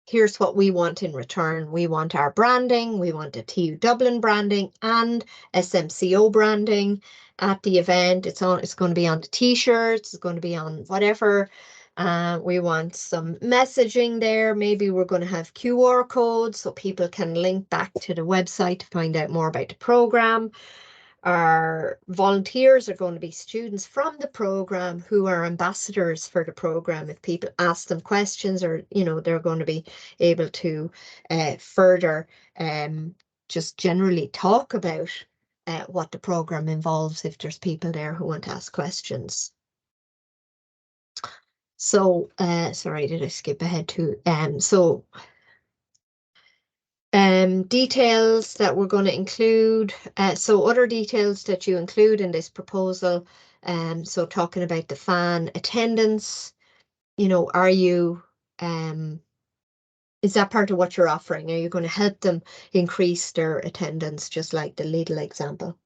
Here's what we want in return. We want our branding. We want the TU Dublin branding and SM2 branding at the event. It's going to be on the t-shirts. It's going to be on whatever. We want some messaging there. Maybe we're going to have QR codes so people can link back to the website to find out more about the program. Our volunteers are going to be students from the program who are ambassadors for the program. If people ask them questions, or they're going to be able to further just generally talk about what the program involves if there's people there who want to ask questions. So sorry, did I skip ahead to details that we're going to include. So other details that you include in this proposal. So talking about the fan attendance, are you, is that part of what you're offering? Are you going to help them increase their attendance, just like the Lidl example?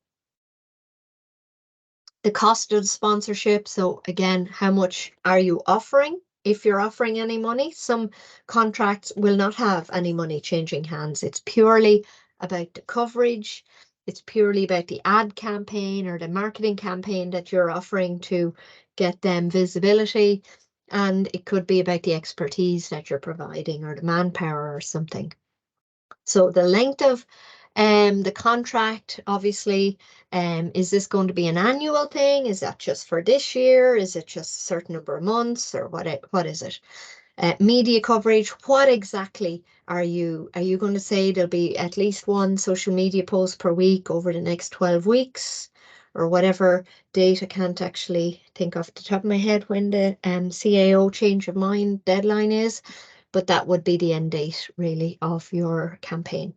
The cost of the sponsorship. So again, how much are you offering? if you're offering any money. Some contracts will not have any money changing hands. It's purely about the coverage. It's purely about the ad campaign or the marketing campaign that you're offering to get them visibility. And it could be about the expertise that you're providing or the manpower or something. So the length of the contract, obviously, is this going to be an annual thing? Is that just for this year? Is it just a certain number of months, or what is it? Media coverage, what exactly are you going to say there'll be at least one social media post per week over the next 12 weeks or whatever date? I can't actually think off the top of my head when the CAO change of mind deadline is, but that would be the end date really of your campaign.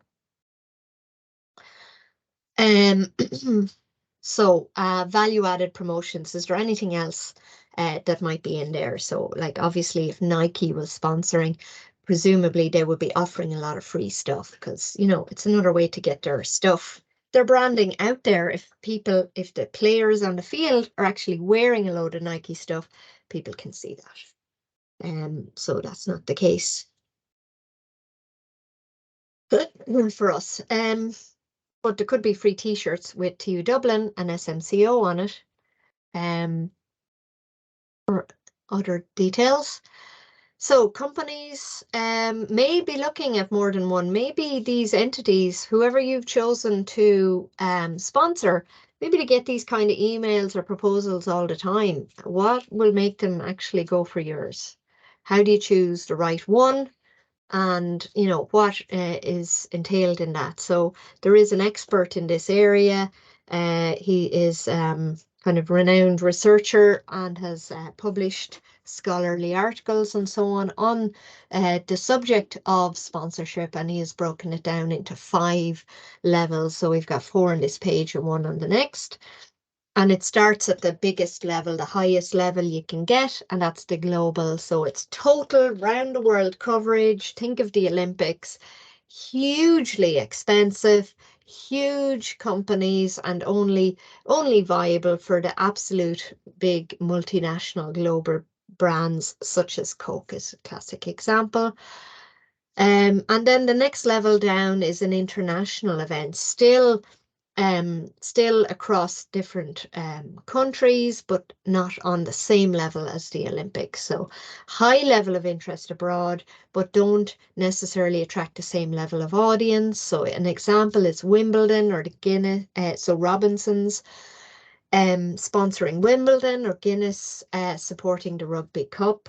So value-added promotions, is there anything else that might be in there? So like obviously if Nike was sponsoring, presumably they would be offering a lot of free stuff because, you know, it's another way to get their stuff, their branding out there. If the players on the field are actually wearing a load of Nike stuff, people can see that. So that's not the case. Good for us. But there could be free t-shirts with TU Dublin and SM2 on it. Or other details. So companies may be looking at more than one. Maybe these entities, whoever you've chosen to sponsor, maybe to get these kind of emails or proposals all the time. What will make them actually go for yours? How do you choose the right one? And you know what is entailed in that. So there is an expert in this area. He is kind of renowned researcher and has published scholarly articles and so on the subject of sponsorship, and he has broken it down into 5 levels. So we've got 4 on this page and 1 on the next. And it starts at the biggest level, the highest level you can get, and that's the global. So it's total round the world coverage. Think of the Olympics, hugely expensive, huge companies, and only viable for the absolute big multinational global brands such as Coke is a classic example. And then the next level down is an international event, still across different countries, but not on the same level as the Olympics. So high level of interest abroad, but don't necessarily attract the same level of audience. So an example is Wimbledon or the Guinness, so Robinson's sponsoring Wimbledon, or Guinness supporting the Rugby Cup.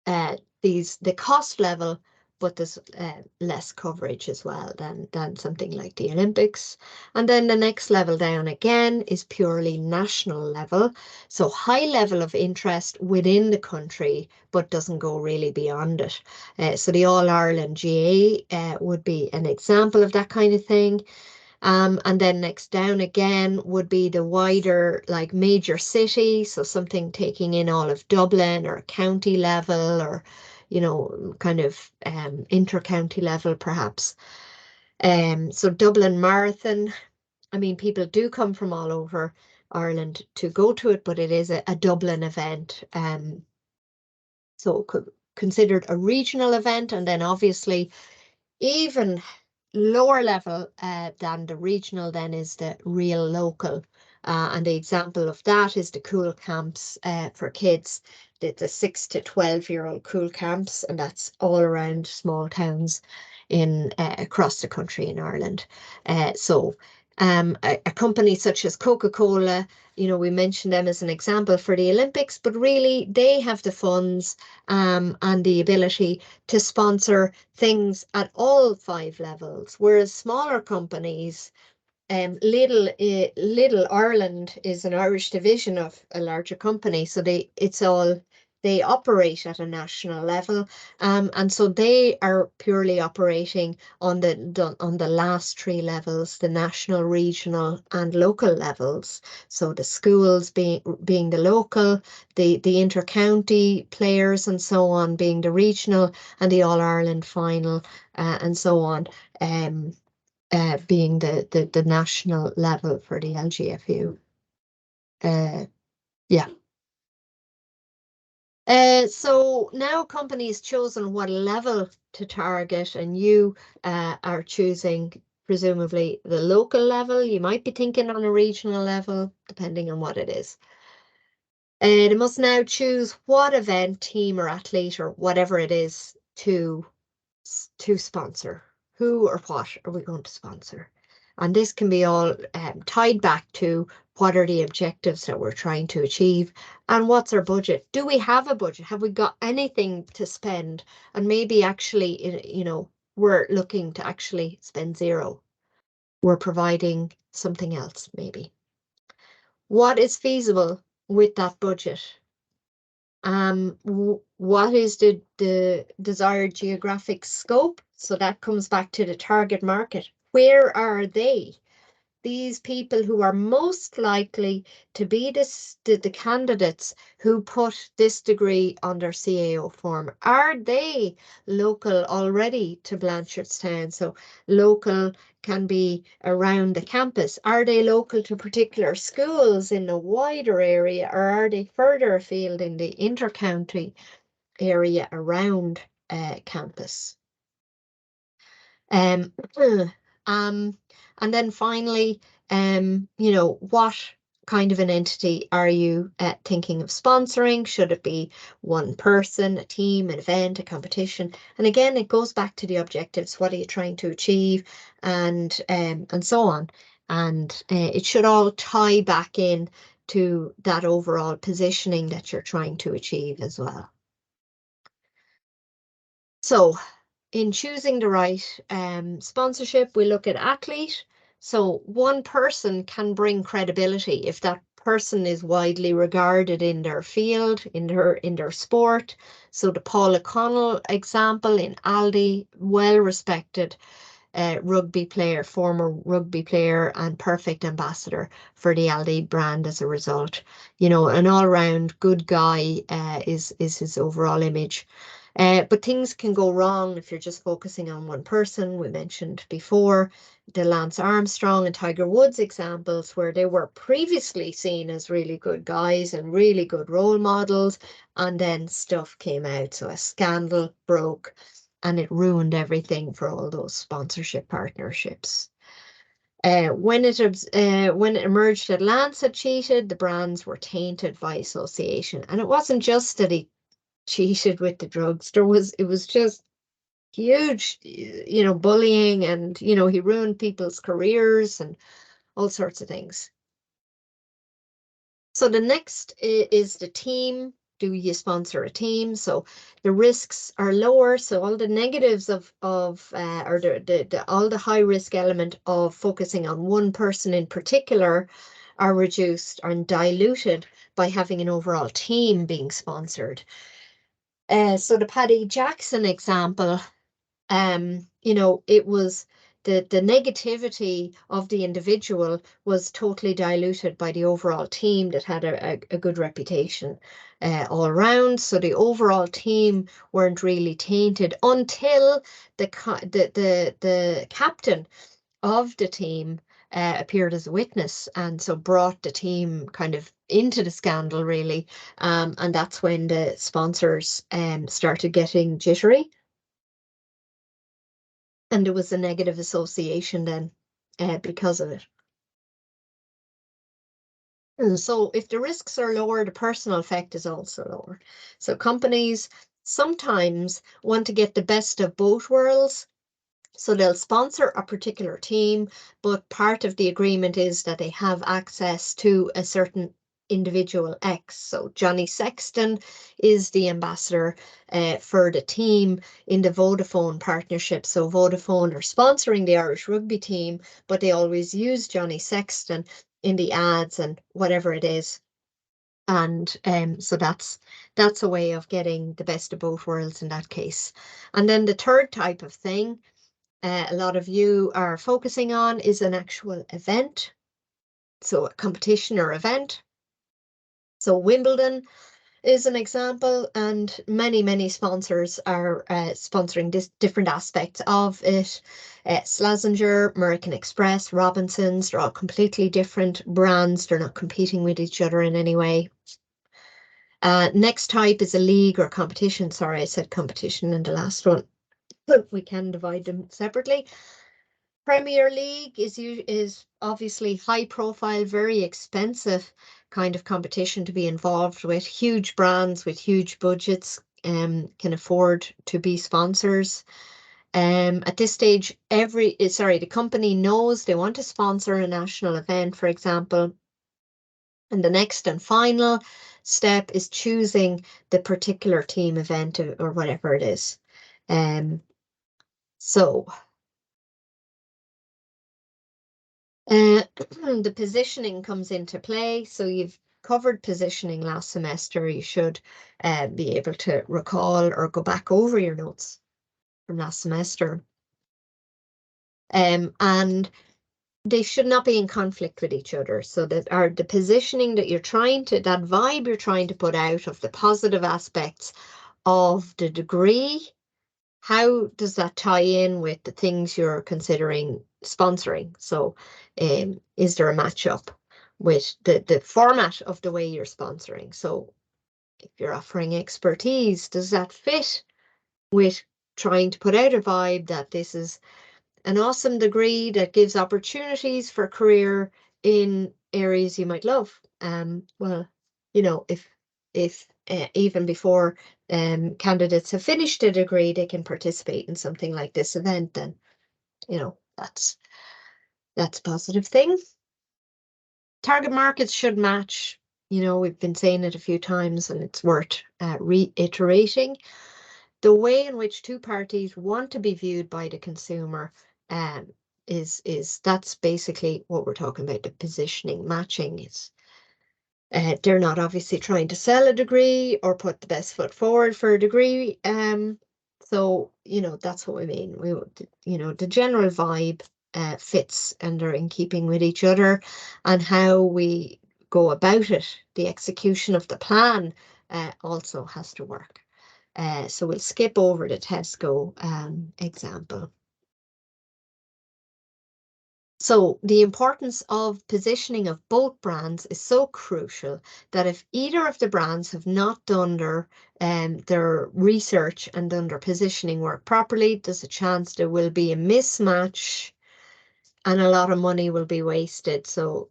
The cost level, but there's less coverage as well than something like the Olympics. And then the next level down again is purely national level. So high level of interest within the country, but doesn't go really beyond it. So the All Ireland GA would be an example of that kind of thing. And then next down again would be the wider, like major city. So something taking in all of Dublin, or county level, or, you know, kind of inter-county level perhaps. So Dublin Marathon, I mean, people do come from all over Ireland to go to it, but it is a Dublin event. So considered a regional event, and then obviously even lower level than the regional then is the real local. And the example of that is the cool camps for kids, the 6 to 12-year-old cool camps, and that's all around small towns in across the country in Ireland. So a company such as Coca-Cola, you know, we mentioned them as an example for the Olympics, but really they have the funds and the ability to sponsor things at all 5 levels, whereas smaller companies, Little Ireland is an Irish division of a larger company, so they operate at a national level, and so they are purely operating on the last 3 levels, the national, regional, and local levels. So the schools being the local, the inter-county players and so on being the regional, and the All Ireland final and so on. Being the national level for the LGFU. Yeah. So now companies chosen what level to target, and you are choosing presumably the local level. You might be thinking on a regional level, depending on what it is. They must now choose what event, team, or athlete, or whatever it is to sponsor. Who or what are we going to sponsor? And this can be all tied back to what are the objectives that we're trying to achieve and what's our budget? Do we have a budget? Have we got anything to spend? And maybe actually, we're looking to actually spend zero. We're providing something else, maybe. What is feasible with that budget? What is the desired geographic scope? So that comes back to the target market. Where are they? These people who are most likely to be the candidates who put this degree on their CAO form. Are they local already to Blanchardstown? So local can be around the campus. Are they local to particular schools in a wider area, or are they further afield in the intercounty area around campus? Um, um, and then finally, what kind of an entity are you thinking of sponsoring? Should it be one person, a team, an event, a competition? And again, it goes back to the objectives. What are you trying to achieve? And so on. And it should all tie back in to that overall positioning that you're trying to achieve as well. So in choosing the right sponsorship, we look at athlete. So one person can bring credibility if that person is widely regarded in their field, in their sport. So the Paul O'Connell example in Aldi, well respected rugby player, former rugby player, and perfect ambassador for the Aldi brand as a result. An all-round good guy is his overall image. But things can go wrong if you're just focusing on one person. We mentioned before the Lance Armstrong and Tiger Woods examples, where they were previously seen as really good guys and really good role models, and then stuff came out. So a scandal broke and it ruined everything for all those sponsorship partnerships. When it emerged that Lance had cheated, the brands were tainted by association. And it wasn't just that he cheated with the drugs. It was just huge, bullying, and, he ruined people's careers and all sorts of things. So the next is the team. Do you sponsor a team? So the risks are lower. So all the negatives of or all the high risk element of focusing on one person in particular are reduced and diluted by having an overall team being sponsored. So the Paddy Jackson example, it was the negativity of the individual was totally diluted by the overall team that had a good reputation all around. So the overall team weren't really tainted until the captain of the team appeared as a witness, and so brought the team kind of into the scandal, really. And that's when the sponsors started getting jittery. And there was a negative association then because of it. And so if the risks are lower, the personal effect is also lower. So companies sometimes want to get the best of both worlds. So they'll sponsor a particular team, but part of the agreement is that they have access to a certain individual X. So Johnny Sexton is the ambassador for the team in the Vodafone partnership. So Vodafone are sponsoring the Irish rugby team, but they always use Johnny Sexton in the ads and whatever it is. And so that's a way of getting the best of both worlds in that case. And then the third type of thing a lot of you are focusing on is an actual event. So a competition or event. So Wimbledon is an example, and many sponsors are sponsoring different aspects of it. Slazenger, American Express, Robinsons, they're all completely different brands. They're not competing with each other in any way. Next type is a league or competition. Sorry, I said competition in the last one. But we can divide them separately. Premier League is obviously high profile, very expensive kind of competition to be involved with. Huge brands with huge budgets can afford to be sponsors. At this stage, the company knows they want to sponsor a national event, for example. And the next and final step is choosing the particular team event or whatever it is. So the positioning comes into play. So you've covered positioning last semester. You should be able to recall or go back over your notes from last semester. And they should not be in conflict with each other. So that the positioning that you're that vibe you're trying to put out of the positive aspects of the degree, how does that tie in with the things you're considering sponsoring? So is there a matchup with the format of the way you're sponsoring? So if you're offering expertise, does that fit with trying to put out a vibe that this is an awesome degree that gives opportunities for career in areas you might love? Well, if even before candidates have finished a degree, they can participate in something like this event, then that's a positive thing. Target markets should match. We've been saying it a few times, and it's worth reiterating. The way in which two parties want to be viewed by the consumer that's basically what we're talking about. The positioning matching is they're not obviously trying to sell a degree or put the best foot forward for a degree. So that's what we mean. The general vibe fits and they're in keeping with each other, and how we go about it, the execution of the plan also has to work. So we'll skip over the Tesco example. So the importance of positioning of both brands is so crucial that if either of the brands have not done their research and done their positioning work properly, there's a chance there will be a mismatch and a lot of money will be wasted. So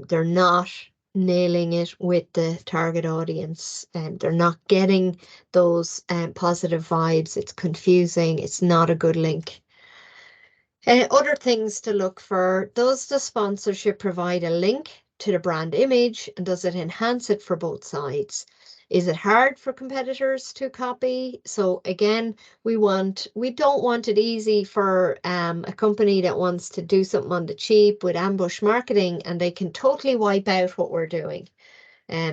they're not nailing it with the target audience, and they're not getting those positive vibes. It's confusing. It's not a good link. Other things to look for: does the sponsorship provide a link to the brand image, and does it enhance it for both sides? Is it hard for competitors to copy? So again, we don't want it easy for a company that wants to do something on the cheap with ambush marketing, and they can totally wipe out what we're doing.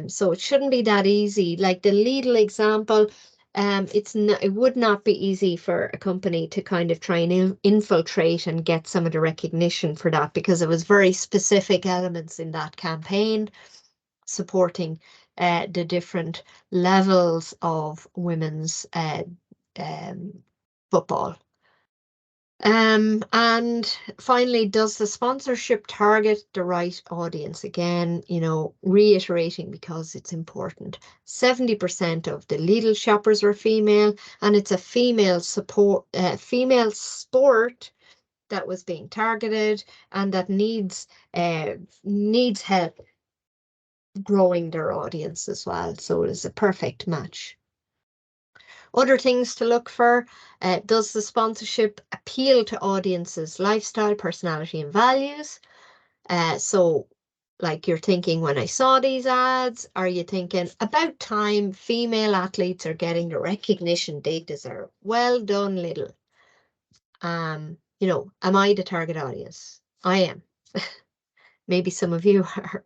So it shouldn't be that easy. Like the Lidl example, it would not be easy for a company to kind of try and infiltrate and get some of the recognition for that, because it was very specific elements in that campaign supporting the different levels of women's football. And finally, does the sponsorship target the right audience? Again, reiterating, because it's important. 70% of the Lidl shoppers are female, and it's a female sport that was being targeted, and that needs help growing their audience as well. So it is a perfect match. Other things to look for: does the sponsorship appeal to audiences' lifestyle, personality, and values? So like you're thinking, when I saw these ads, are you thinking, about time female athletes are getting the recognition they deserve? Well done, Lidl. Am I the target audience? I am. Maybe some of you are,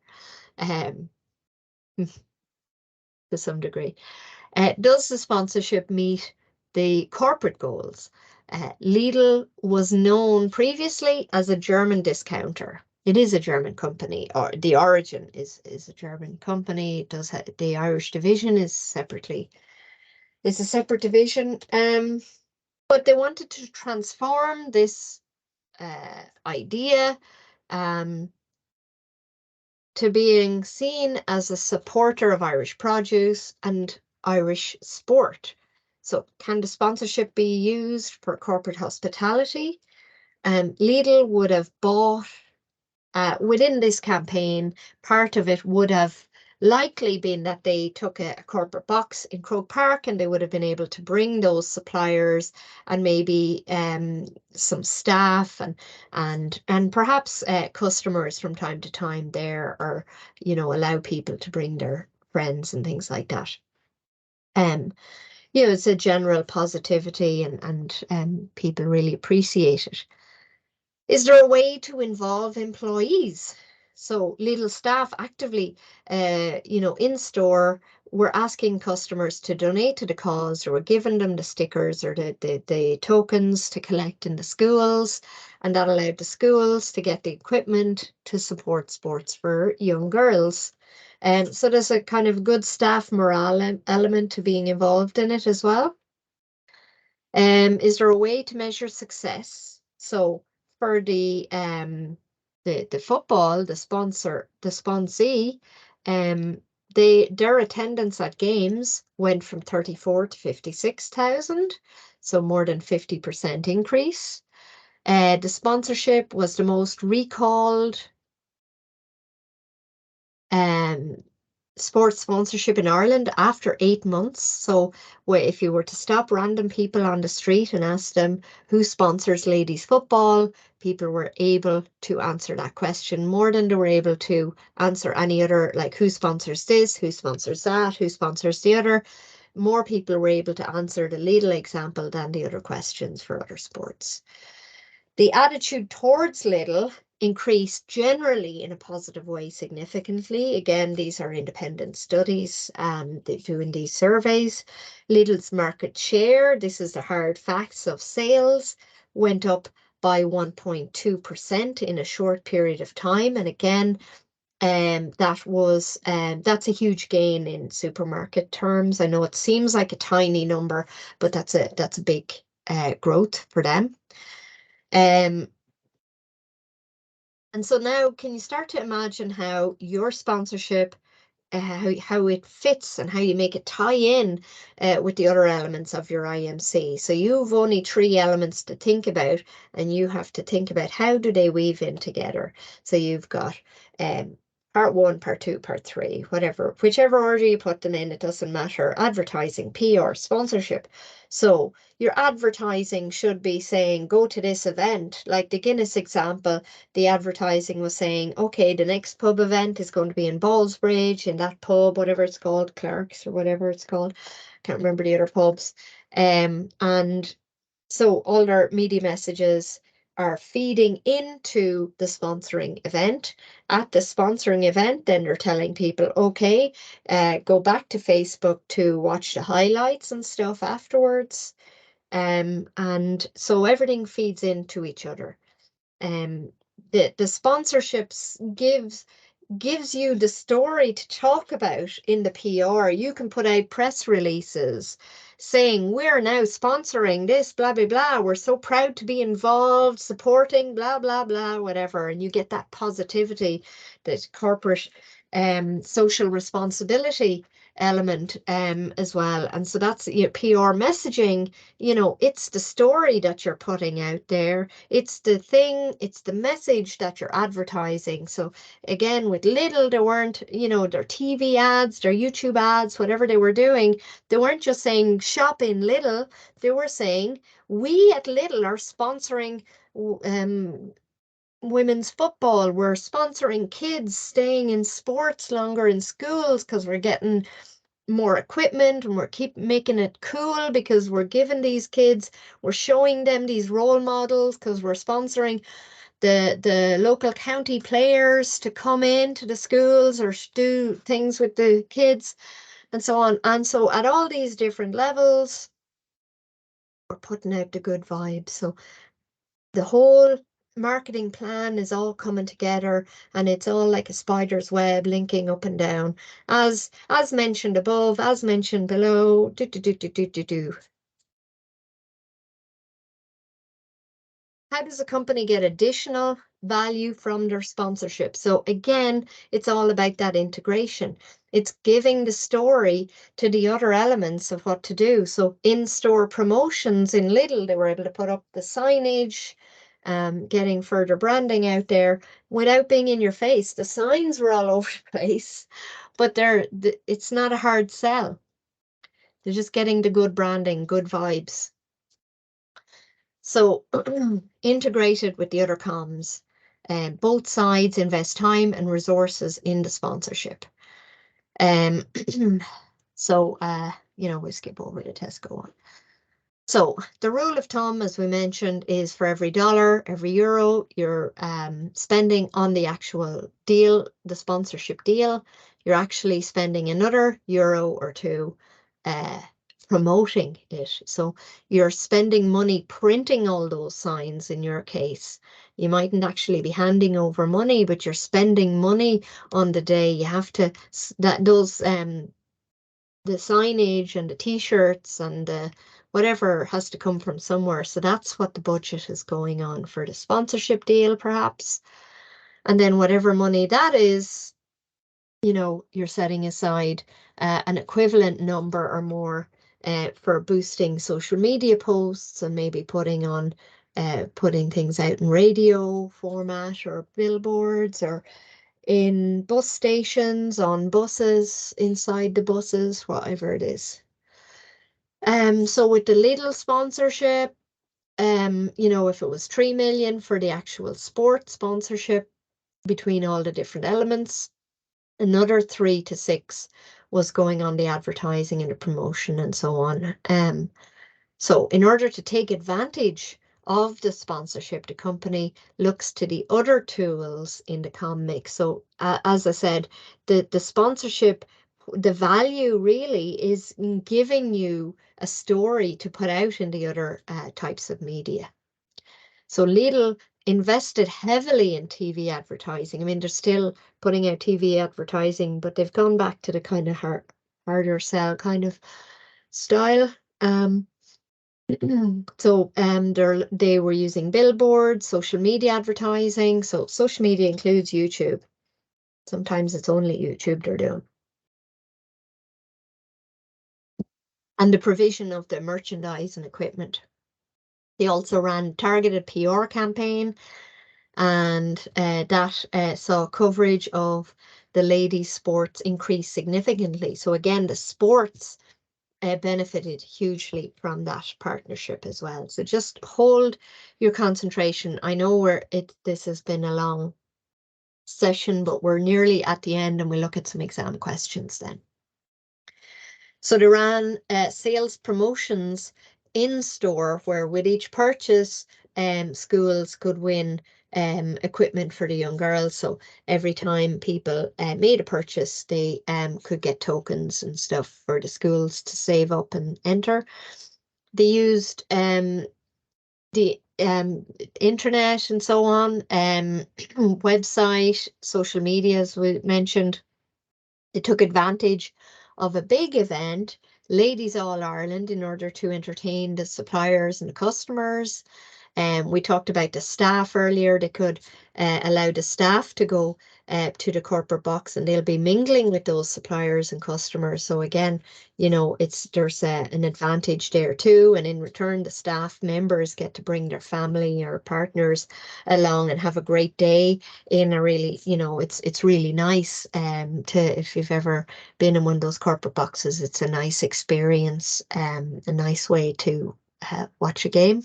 to some degree. Does the sponsorship meet the corporate goals? Lidl was known previously as a German discounter. It is a German company, or the origin is a German company. It does the Irish division is a separate division. But they wanted to transform this idea to being seen as a supporter of Irish produce and Irish sport. So can the sponsorship be used for corporate hospitality? Lidl would have bought within this campaign, part of it would have likely been that they took a corporate box in Croke Park and they would have been able to bring those suppliers and maybe some staff and perhaps customers from time to time there, or allow people to bring their friends and things like that. It's a general positivity and people really appreciate it. Is there a way to involve employees? So Lidl staff actively, in store, were asking customers to donate to the cause, or were giving them the stickers or the tokens to collect in the schools, and that allowed the schools to get the equipment to support sports for young girls. So there's a kind of good staff morale element to being involved in it as well. Is there a way to measure success? So for the football, the sponsee, their attendance at games went from 34 to 56,000, so more than 50% increase. The sponsorship was the most recalled sports sponsorship in Ireland after 8 months. So if you were to stop random people on the street and ask them who sponsors ladies football, people were able to answer that question more than they were able to answer any other, like who sponsors this, who sponsors that, who sponsors the other. More people were able to answer the Lidl example than the other questions for other sports. The attitude towards Lidl increased generally in a positive way significantly. Again, these are independent studies they're doing these surveys. Lidl's market share, this is the hard facts of sales, went up by 1.2% in a short period of time. And again, that's a huge gain in supermarket terms. I know it seems like a tiny number, but that's a big growth for them. And so now, can you start to imagine how your sponsorship, how it fits and how you make it tie in with the other elements of your IMC? So you've only 3 elements to think about, and you have to think about how do they weave in together. So you've got part 1, part 2, part 3, whatever, whichever order you put them in, it doesn't matter. Advertising, PR, sponsorship. So your advertising should be saying, go to this event. Like the Guinness example, the advertising was saying, okay, the next pub event is going to be in Ballsbridge, in that pub, whatever it's called, Clark's or whatever it's called. Can't remember the other pubs. And so all their media messages are feeding into the sponsoring event. At the sponsoring event, then they're telling people, okay, go back to Facebook to watch the highlights and stuff afterwards. And so everything feeds into each other. The sponsorships gives you the story to talk about in the PR. You can put out press releases saying we're now sponsoring this, blah, blah, blah. We're so proud to be involved, supporting, blah, blah, blah, whatever. And you get that positivity, that corporate social responsibility element as well. And so that's PR messaging, it's the story that you're putting out there. It's the thing, it's the message that you're advertising. So again, with Lidl, there weren't, their TV ads, their YouTube ads, whatever they were doing, they weren't just saying shop in Lidl. They were saying we at Lidl are sponsoring women's football. We're sponsoring kids staying in sports longer in schools because we're getting more equipment and we're keep making it cool because we're giving these kids, we're showing them these role models because we're sponsoring the local county players to come into the schools or do things with the kids and so on. And so at all these different levels, we're putting out the good vibes. So the whole marketing plan is all coming together, and it's all like a spider's web linking up and down, as mentioned above, as mentioned below. How does a company get additional value from their sponsorship. So again, it's all about that integration. It's giving the story to the other elements of what to do. So in-store promotions in Lidl, they were able to put up the signage, getting further branding out there without being in your face. The signs were all over the place, but it's not a hard sell. They're just getting the good branding, good vibes. So integrated with the other comms, both sides invest time and resources in the sponsorship. So, we skip over the Tesco one. So the rule of thumb, as we mentioned, is for every dollar, every euro you're spending on the actual deal, the sponsorship deal, you're actually spending another euro or two promoting it. So you're spending money printing all those signs in your case. You mightn't actually be handing over money, but you're spending money on the day. You have to, the signage and the t-shirts and the whatever has to come from somewhere. So that's what the budget is going on for the sponsorship deal, perhaps. And then whatever money that is, you're setting aside an equivalent number or more for boosting social media posts and maybe putting things out in radio format or billboards or in bus stations, on buses, inside the buses, whatever it is. So with the Lidl sponsorship, if it was 3 million for the actual sport sponsorship between all the different elements, another 3 to 6 was going on the advertising and the promotion and so on. So in order to take advantage of the sponsorship, the company looks to the other tools in the comm mix. So as I said, the sponsorship, the value really is in giving you a story to put out in the other types of media. So Lidl invested heavily in TV advertising. I mean, they're still putting out TV advertising, but they've gone back to the kind of harder sell kind of style. So they were using billboards, social media advertising. So social media includes YouTube. Sometimes it's only YouTube they're doing. And the provision of the merchandise and equipment. They also ran targeted PR campaign, and that saw coverage of the ladies' sports increase significantly. So again, the sports benefited hugely from that partnership as well. So just hold your concentration. I know this has been a long session, but we're nearly at the end and we'll look at some exam questions then. So they ran sales promotions in store where with each purchase, schools could win equipment for the young girls. So every time people made a purchase, they could get tokens and stuff for the schools to save up and enter. They used the internet and so on, website, social media, as we mentioned. They took advantage of a big event, Ladies All Ireland, in order to entertain the suppliers and the customers. We talked about the staff earlier. They could allow the staff to go to the corporate box and they'll be mingling with those suppliers and customers. So again, there's an advantage there too. And in return, the staff members get to bring their family or partners along and have a great day in a really, it's really nice if you've ever been in one of those corporate boxes, it's a nice experience, a nice way to watch a game.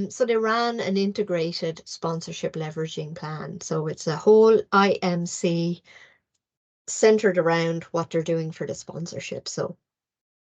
So they ran an integrated sponsorship leveraging plan. So it's a whole IMC centered around what they're doing for the sponsorship. So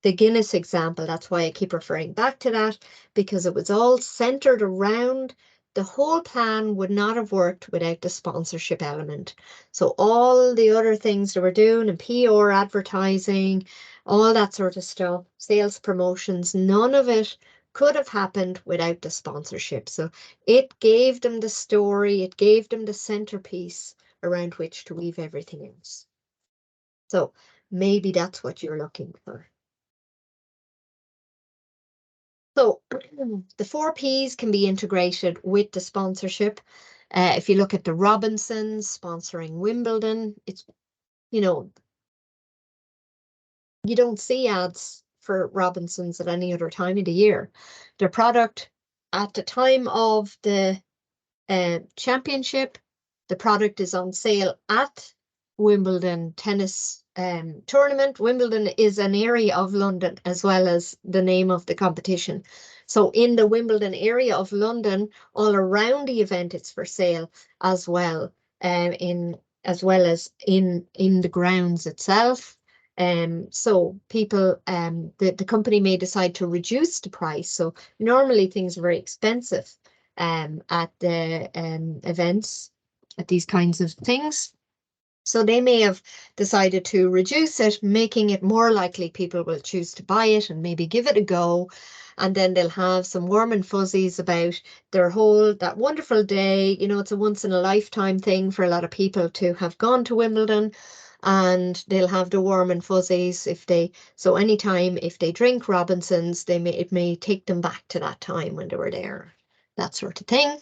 the Guinness example, that's why I keep referring back to that, because it was all centered around the whole plan would not have worked without the sponsorship element. So all the other things they were doing in PR, advertising, all that sort of stuff, sales promotions, none of it could have happened without the sponsorship. So it gave them the story, it gave them the centerpiece around which to weave everything else. So maybe that's what you're looking for. So the 4 Ps can be integrated with the sponsorship. If you look at the Robinsons sponsoring Wimbledon, it's, you know, you don't see ads for Robinsons at any other time of the year. Their product at the time of the championship, the product is on sale at Wimbledon tennis tournament. Wimbledon is an area of London as well as the name of the competition. So in the Wimbledon area of London, all around the event, it's for sale as well, in as well as in the grounds itself. So people, the company may decide to reduce the price. So normally things are very expensive at the events, at these kinds of things. So they may have decided to reduce it, making it more likely people will choose to buy it and maybe give it a go. And then they'll have some warm and fuzzies about that wonderful day. It's a once in a lifetime thing for a lot of people to have gone to Wimbledon, and they'll have the warm and fuzzies so anytime if they drink Robinsons, it may take them back to that time when they were there, that sort of thing.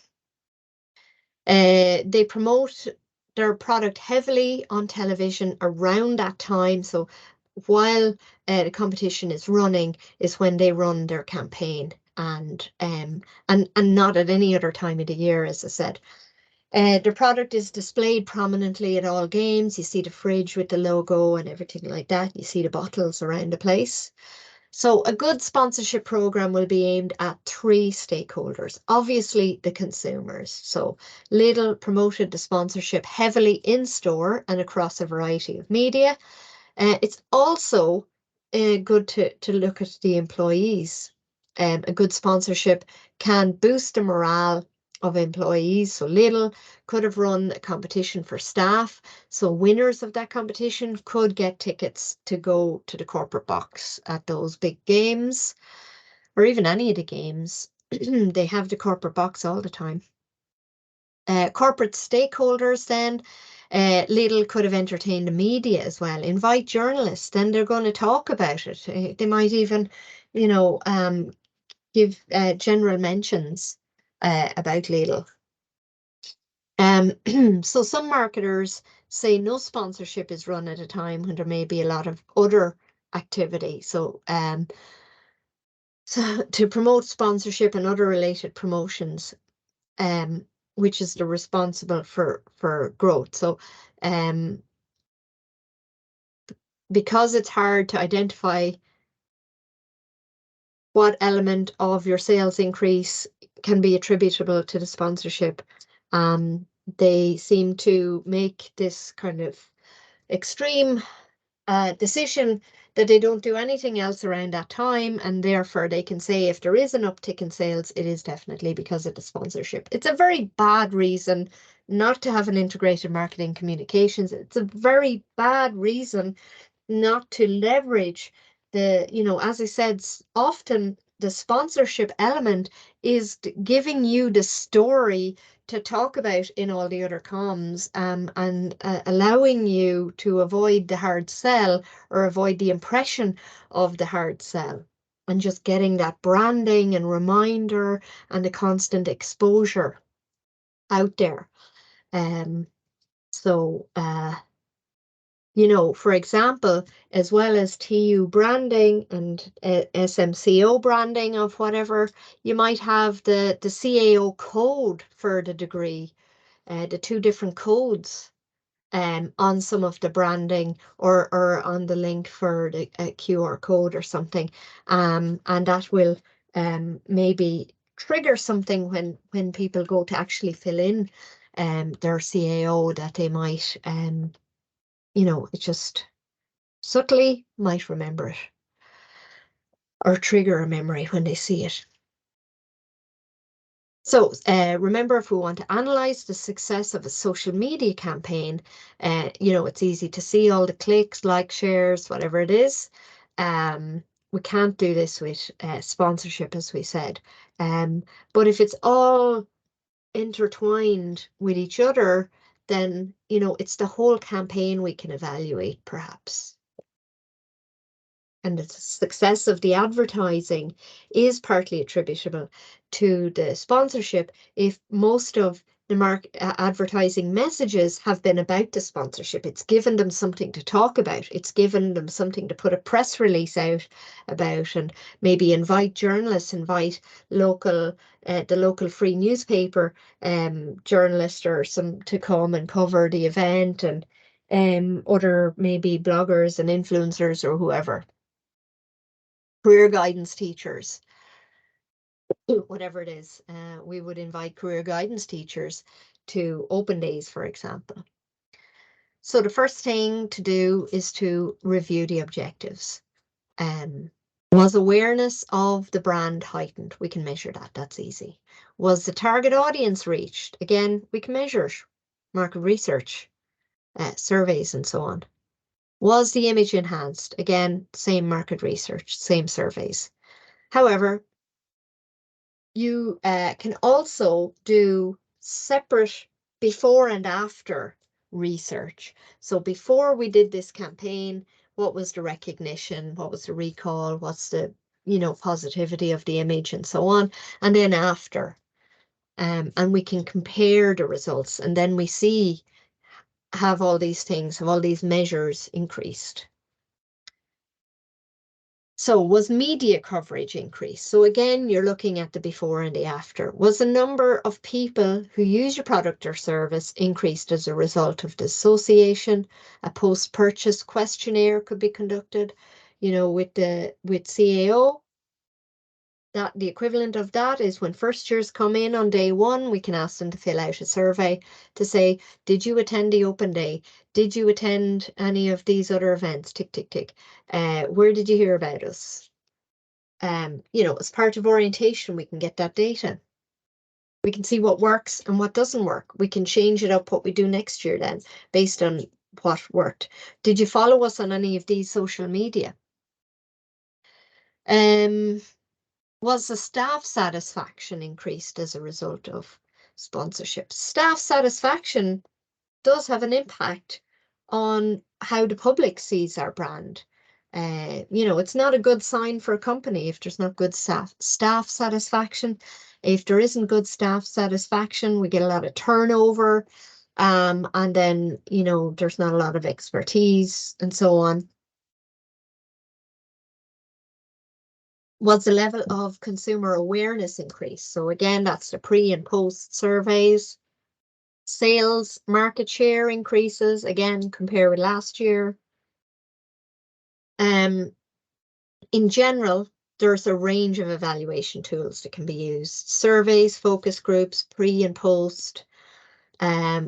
They promote their product heavily on television around that time. So while the competition is running is when they run their campaign, and not at any other time of the year, as I said. The product is displayed prominently at all games. You see the fridge with the logo and everything like that. You see the bottles around the place. So a good sponsorship program will be aimed at 3 stakeholders. Obviously, the consumers. So Lidl promoted the sponsorship heavily in store and across a variety of media. It's also good to look at the employees. A good sponsorship can boost the morale of employees. So Lidl could have run a competition for staff. So winners of that competition could get tickets to go to the corporate box at those big games, or even any of the games. They have the corporate box all the time. Corporate stakeholders then, Lidl could have entertained the media as well, invite journalists, then they're going to talk about it. They might even, give general mentions about Lidl. So some marketers say no sponsorship is run at a time when there may be a lot of other activity. So to promote sponsorship and other related promotions, which is the responsible for growth. So because it's hard to identify what element of your sales increase can be attributable to the sponsorship, they seem to make this kind of extreme decision that they don't do anything else around that time, and therefore they can say if there is an uptick in sales, it is definitely because of the sponsorship. It's a very bad reason not to have an integrated marketing communications. It's a very bad reason not to leverage as I said, often the sponsorship element is giving you the story to talk about in all the other comms, and allowing you to avoid the hard sell or avoid the impression of the hard sell, and just getting that branding and reminder and the constant exposure out there. So for example, as well as TU branding and SMCO branding of whatever, you might have the CAO code for the degree, the 2 different codes on some of the branding, or on the link for the QR code or something. And that will maybe trigger something when people go to actually fill in their CAO, that they might, it just subtly might remember it or trigger a memory when they see it. So remember, if we want to analyze the success of a social media campaign, it's easy to see all the clicks, likes, shares, whatever it is. We can't do this with sponsorship, as we said. But if it's all intertwined with each other, then, it's the whole campaign we can evaluate, perhaps. and the success of the advertising is partly attributable to the sponsorship. If most of the advertising messages have been about the sponsorship, it's given them something to talk about. It's given them something to put a press release out about, and maybe invite journalists, invite local, the local free newspaper journalist or some to come and cover the event, and other maybe bloggers and influencers or whoever. Career guidance teachers, whatever it is, we would invite career guidance teachers to open days, for example. So the first thing to do is to review the objectives. Was awareness of the brand heightened? We can measure that. That's easy. Was the target audience reached? Again, we can measure it. Market research, surveys, and so on. Was the image enhanced? Again, same market research, same surveys. However, you can also do separate before and after research. So before we did this campaign, what was the recognition? What was the recall? What's the, positivity of the image and so on? And then after, and we can compare the results, and then we see, have all these measures increased? So was media coverage increased? So again, you're looking at the before and the after. Was the number of people who use your product or service increased as a result of the association? A post-purchase questionnaire could be conducted, with CAO. That the equivalent of that is when first years come in on day one, we can ask them to fill out a survey to say, did you attend the open day? Did you attend any of these other events? Tick, tick, tick. Where did you hear about us? As part of orientation, we can get that data. We can see what works and what doesn't work. We can change it up what we do next year then, based on what worked. Did you follow us on any of these social media? Was the staff satisfaction increased as a result of sponsorship? Staff satisfaction does have an impact on how the public sees our brand. It's not a good sign for a company if there's not good staff satisfaction. If there isn't good staff satisfaction, we get a lot of turnover, and then, there's not a lot of expertise and so on. Was the level of consumer awareness increased? So again, that's the pre and post surveys. Sales market share increases, again, compare with last year. In general, there's a range of evaluation tools that can be used. Surveys, focus groups, pre and post.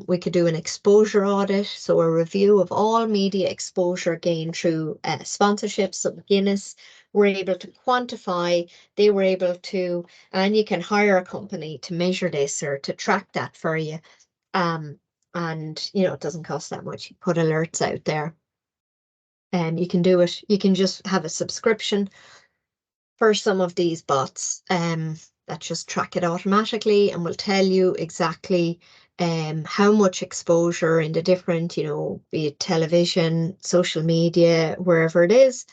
We could do an exposure audit, so a review of all media exposure gained through sponsorships. So Guinness were able to quantify, they were able to, and you can hire a company to measure this or to track that for you. And, it doesn't cost that much. You put alerts out there and you can do it. You can just have a subscription for some of these bots that just track it automatically and will tell you exactly how much exposure in the different, be it television, social media, wherever it is.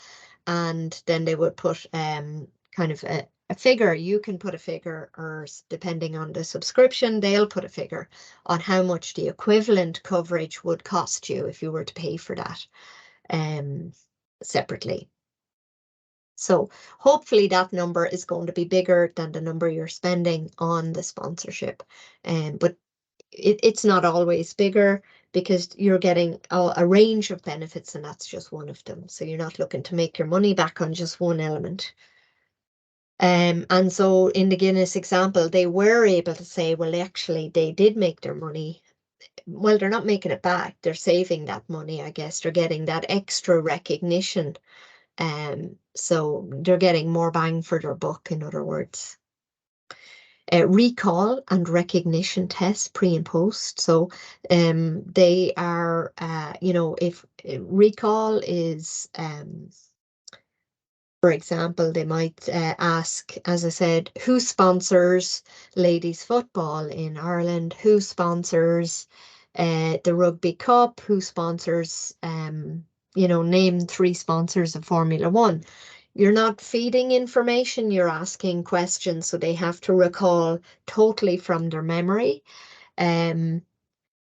And then they would put kind of a figure. You can put a figure, or depending on the subscription, they'll put a figure on how much the equivalent coverage would cost you if you were to pay for that separately. So hopefully that number is going to be bigger than the number you're spending on the sponsorship. But it's not always bigger because you're getting a range of benefits, and that's just one of them. So you're not looking to make your money back on just one element. And so in the Guinness example, they were able to say, well, actually, they did make their money. Well, they're not making it back. They're saving that money, I guess. They're getting that extra recognition. So they're getting more bang for their buck, in other words. Recall and recognition tests pre and post. So they are, if recall is, for example, they might ask, as I said, who sponsors ladies football in Ireland? Who sponsors the Rugby Cup? Who sponsors, name 3 sponsors of Formula One. You're not feeding information, you're asking questions, so they have to recall totally from their memory. Then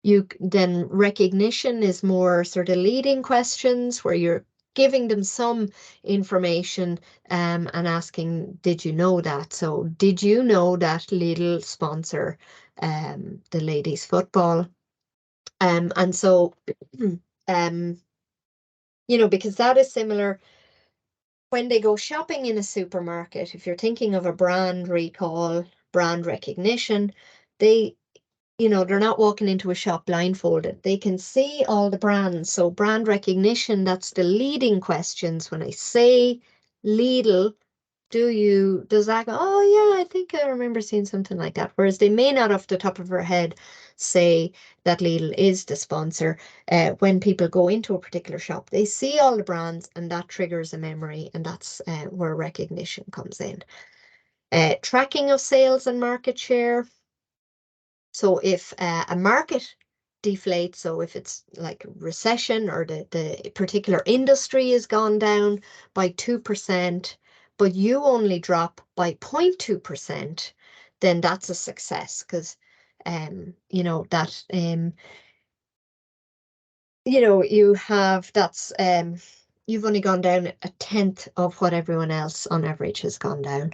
recognition is more sort of leading questions where you're giving them some information and asking, did you know that? So did you know that Lidl sponsor the ladies football? And so, because that is similar when they go shopping in a supermarket. If you're thinking of a brand recall, brand recognition, they're not walking into a shop blindfolded. They can see all the brands. So brand recognition, that's the leading questions. When I say Lidl, does that go, oh yeah, I think I remember seeing something like that. Whereas they may not off the top of their head say that Lidl is the sponsor. When people go into a particular shop, they see all the brands and that triggers a memory, and that's where recognition comes in. Tracking of sales and market share. So if a market deflates, so if it's like recession or the particular industry has gone down by 2%, but you only drop by 0.2%, then that's a success because you've only gone down a tenth of what everyone else on average has gone down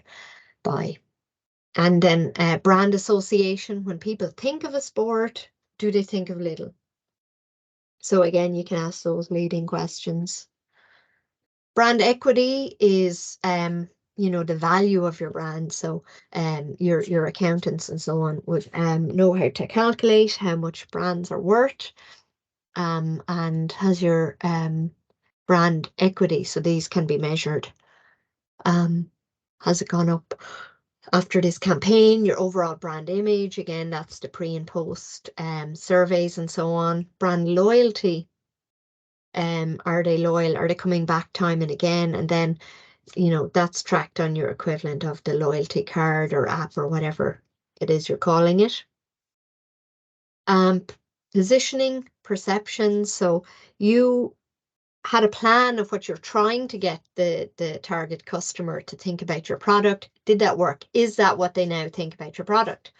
by. And then brand association, when people think of a sport, do they think of Lidl? So again, you can ask those leading questions. Brand equity is, the value of your brand. So your accountants and so on would know how to calculate how much brands are worth and has your brand equity. So these can be measured. Has it gone up after this campaign? Your overall brand image, again, that's the pre and post surveys and so on. Brand loyalty, are they loyal? Are they coming back time and again? And then, that's tracked on your equivalent of the loyalty card or app or whatever it is you're calling it. Positioning, perception. So you had a plan of what you're trying to get the target customer to think about your product. Did that work? Is that what they now think about your product?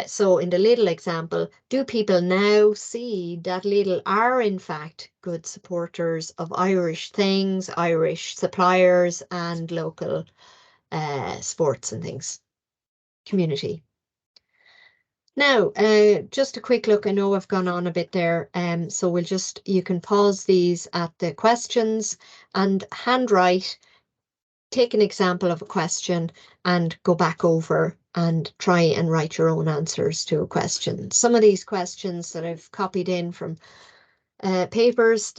So in the Lidl example, do people now see that Lidl are in fact good supporters of Irish things, Irish suppliers and local sports and things, community? Now, just a quick look. I know I've gone on a bit there, so you can pause these at the questions and handwrite, take an example of a question and go back over and try and write your own answers to a question. Some of these questions that I've copied in from papers,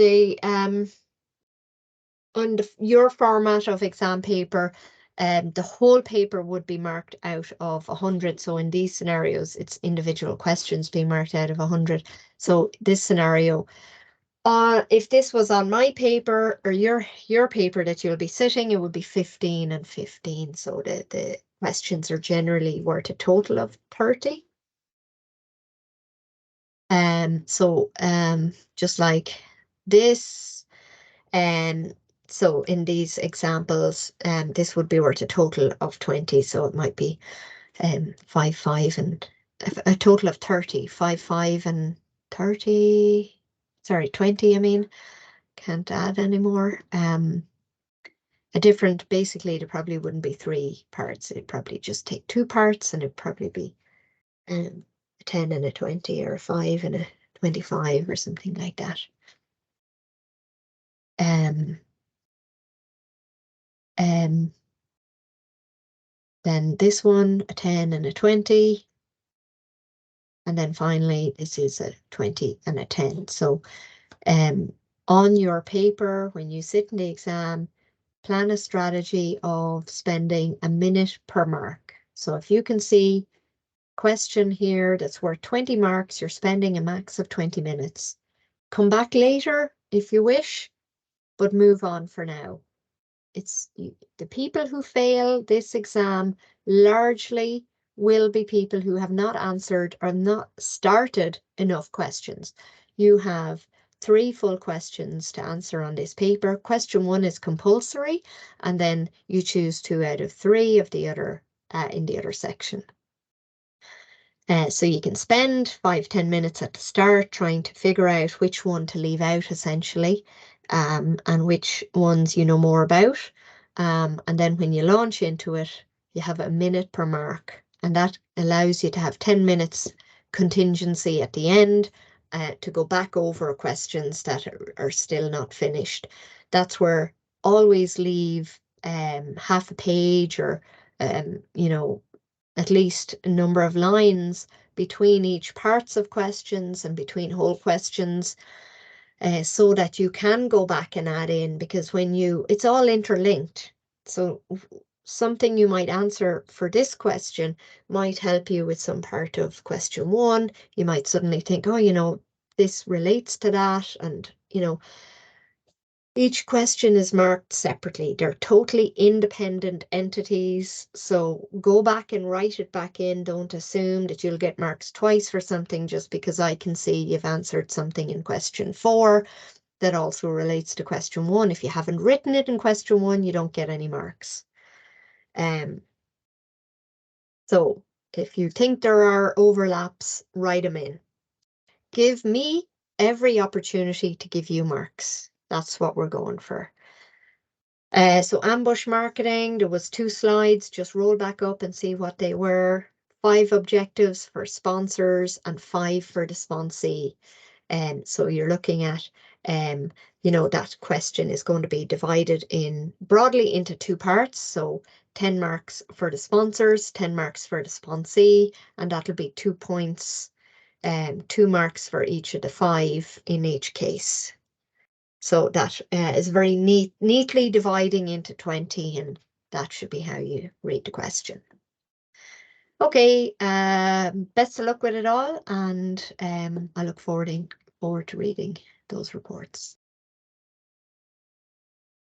on your format of exam paper, the whole paper would be marked out of 100. So in these scenarios, it's individual questions being marked out of 100. So this scenario, if this was on my paper or your paper that you'll be sitting, it would be 15 and 15. So the questions are generally worth a total of 30. So just like this, so in these examples, this would be worth a total of 20. So it might be 5, 5 and a total of 30, 5, 5 and 30. Sorry, 20, I mean, can't add anymore. Basically, there probably wouldn't be 3 parts. It'd probably just take 2 parts and it'd probably be a 10 and a 20 or a 5 and a 25 or something like that. Then this one, a 10 and a 20. And then finally, this is a 20 and a 10. So on your paper, when you sit in the exam, plan a strategy of spending a minute per mark. So if you can see question here that's worth 20 marks, you're spending a max of 20 minutes. Come back later if you wish, but move on for now. It's the people who fail this exam largely will be people who have not answered or not started enough questions. You have 3 full questions to answer on this paper. Question 1 is compulsory, and then you choose 2 out of 3 of the other in the other section. So you can spend 5-10 minutes at the start trying to figure out which one to leave out, essentially, and which ones you know more about. And then when you launch into it, you have a minute per mark, and that allows you to have 10 minutes contingency at the end to go back over questions that are still not finished. That's where always leave half a page or, you know, at least a number of lines between each parts of questions and between whole questions, so that you can go back and add in, because it's all interlinked. So something you might answer for this question might help you with some part of question 1. You might suddenly think, oh, you know, this relates to that, and, you know, each question is marked separately. They're totally independent entities. So go back and write it back in. Don't assume that you'll get marks twice for something just because I can see you've answered something in question 4 that also relates to question 1. If you haven't written it in question 1, you don't get any marks. So if you think there are overlaps, write them in. Give me every opportunity to give you marks. That's what we're going for. So ambush marketing, there was 2 slides, just roll back up and see what they were. 5 objectives for sponsors and 5 for the sponsee. So you're looking at, you know, that question is going to be divided broadly into 2 parts. So 10 marks for the sponsors, 10 marks for the sponsee, and that'll be 2 points, 2 marks for each of the 5 in each case. So that is very neatly dividing into 20, and that should be how you read the question. Okay, best of luck with it all, and I look forward to reading those reports.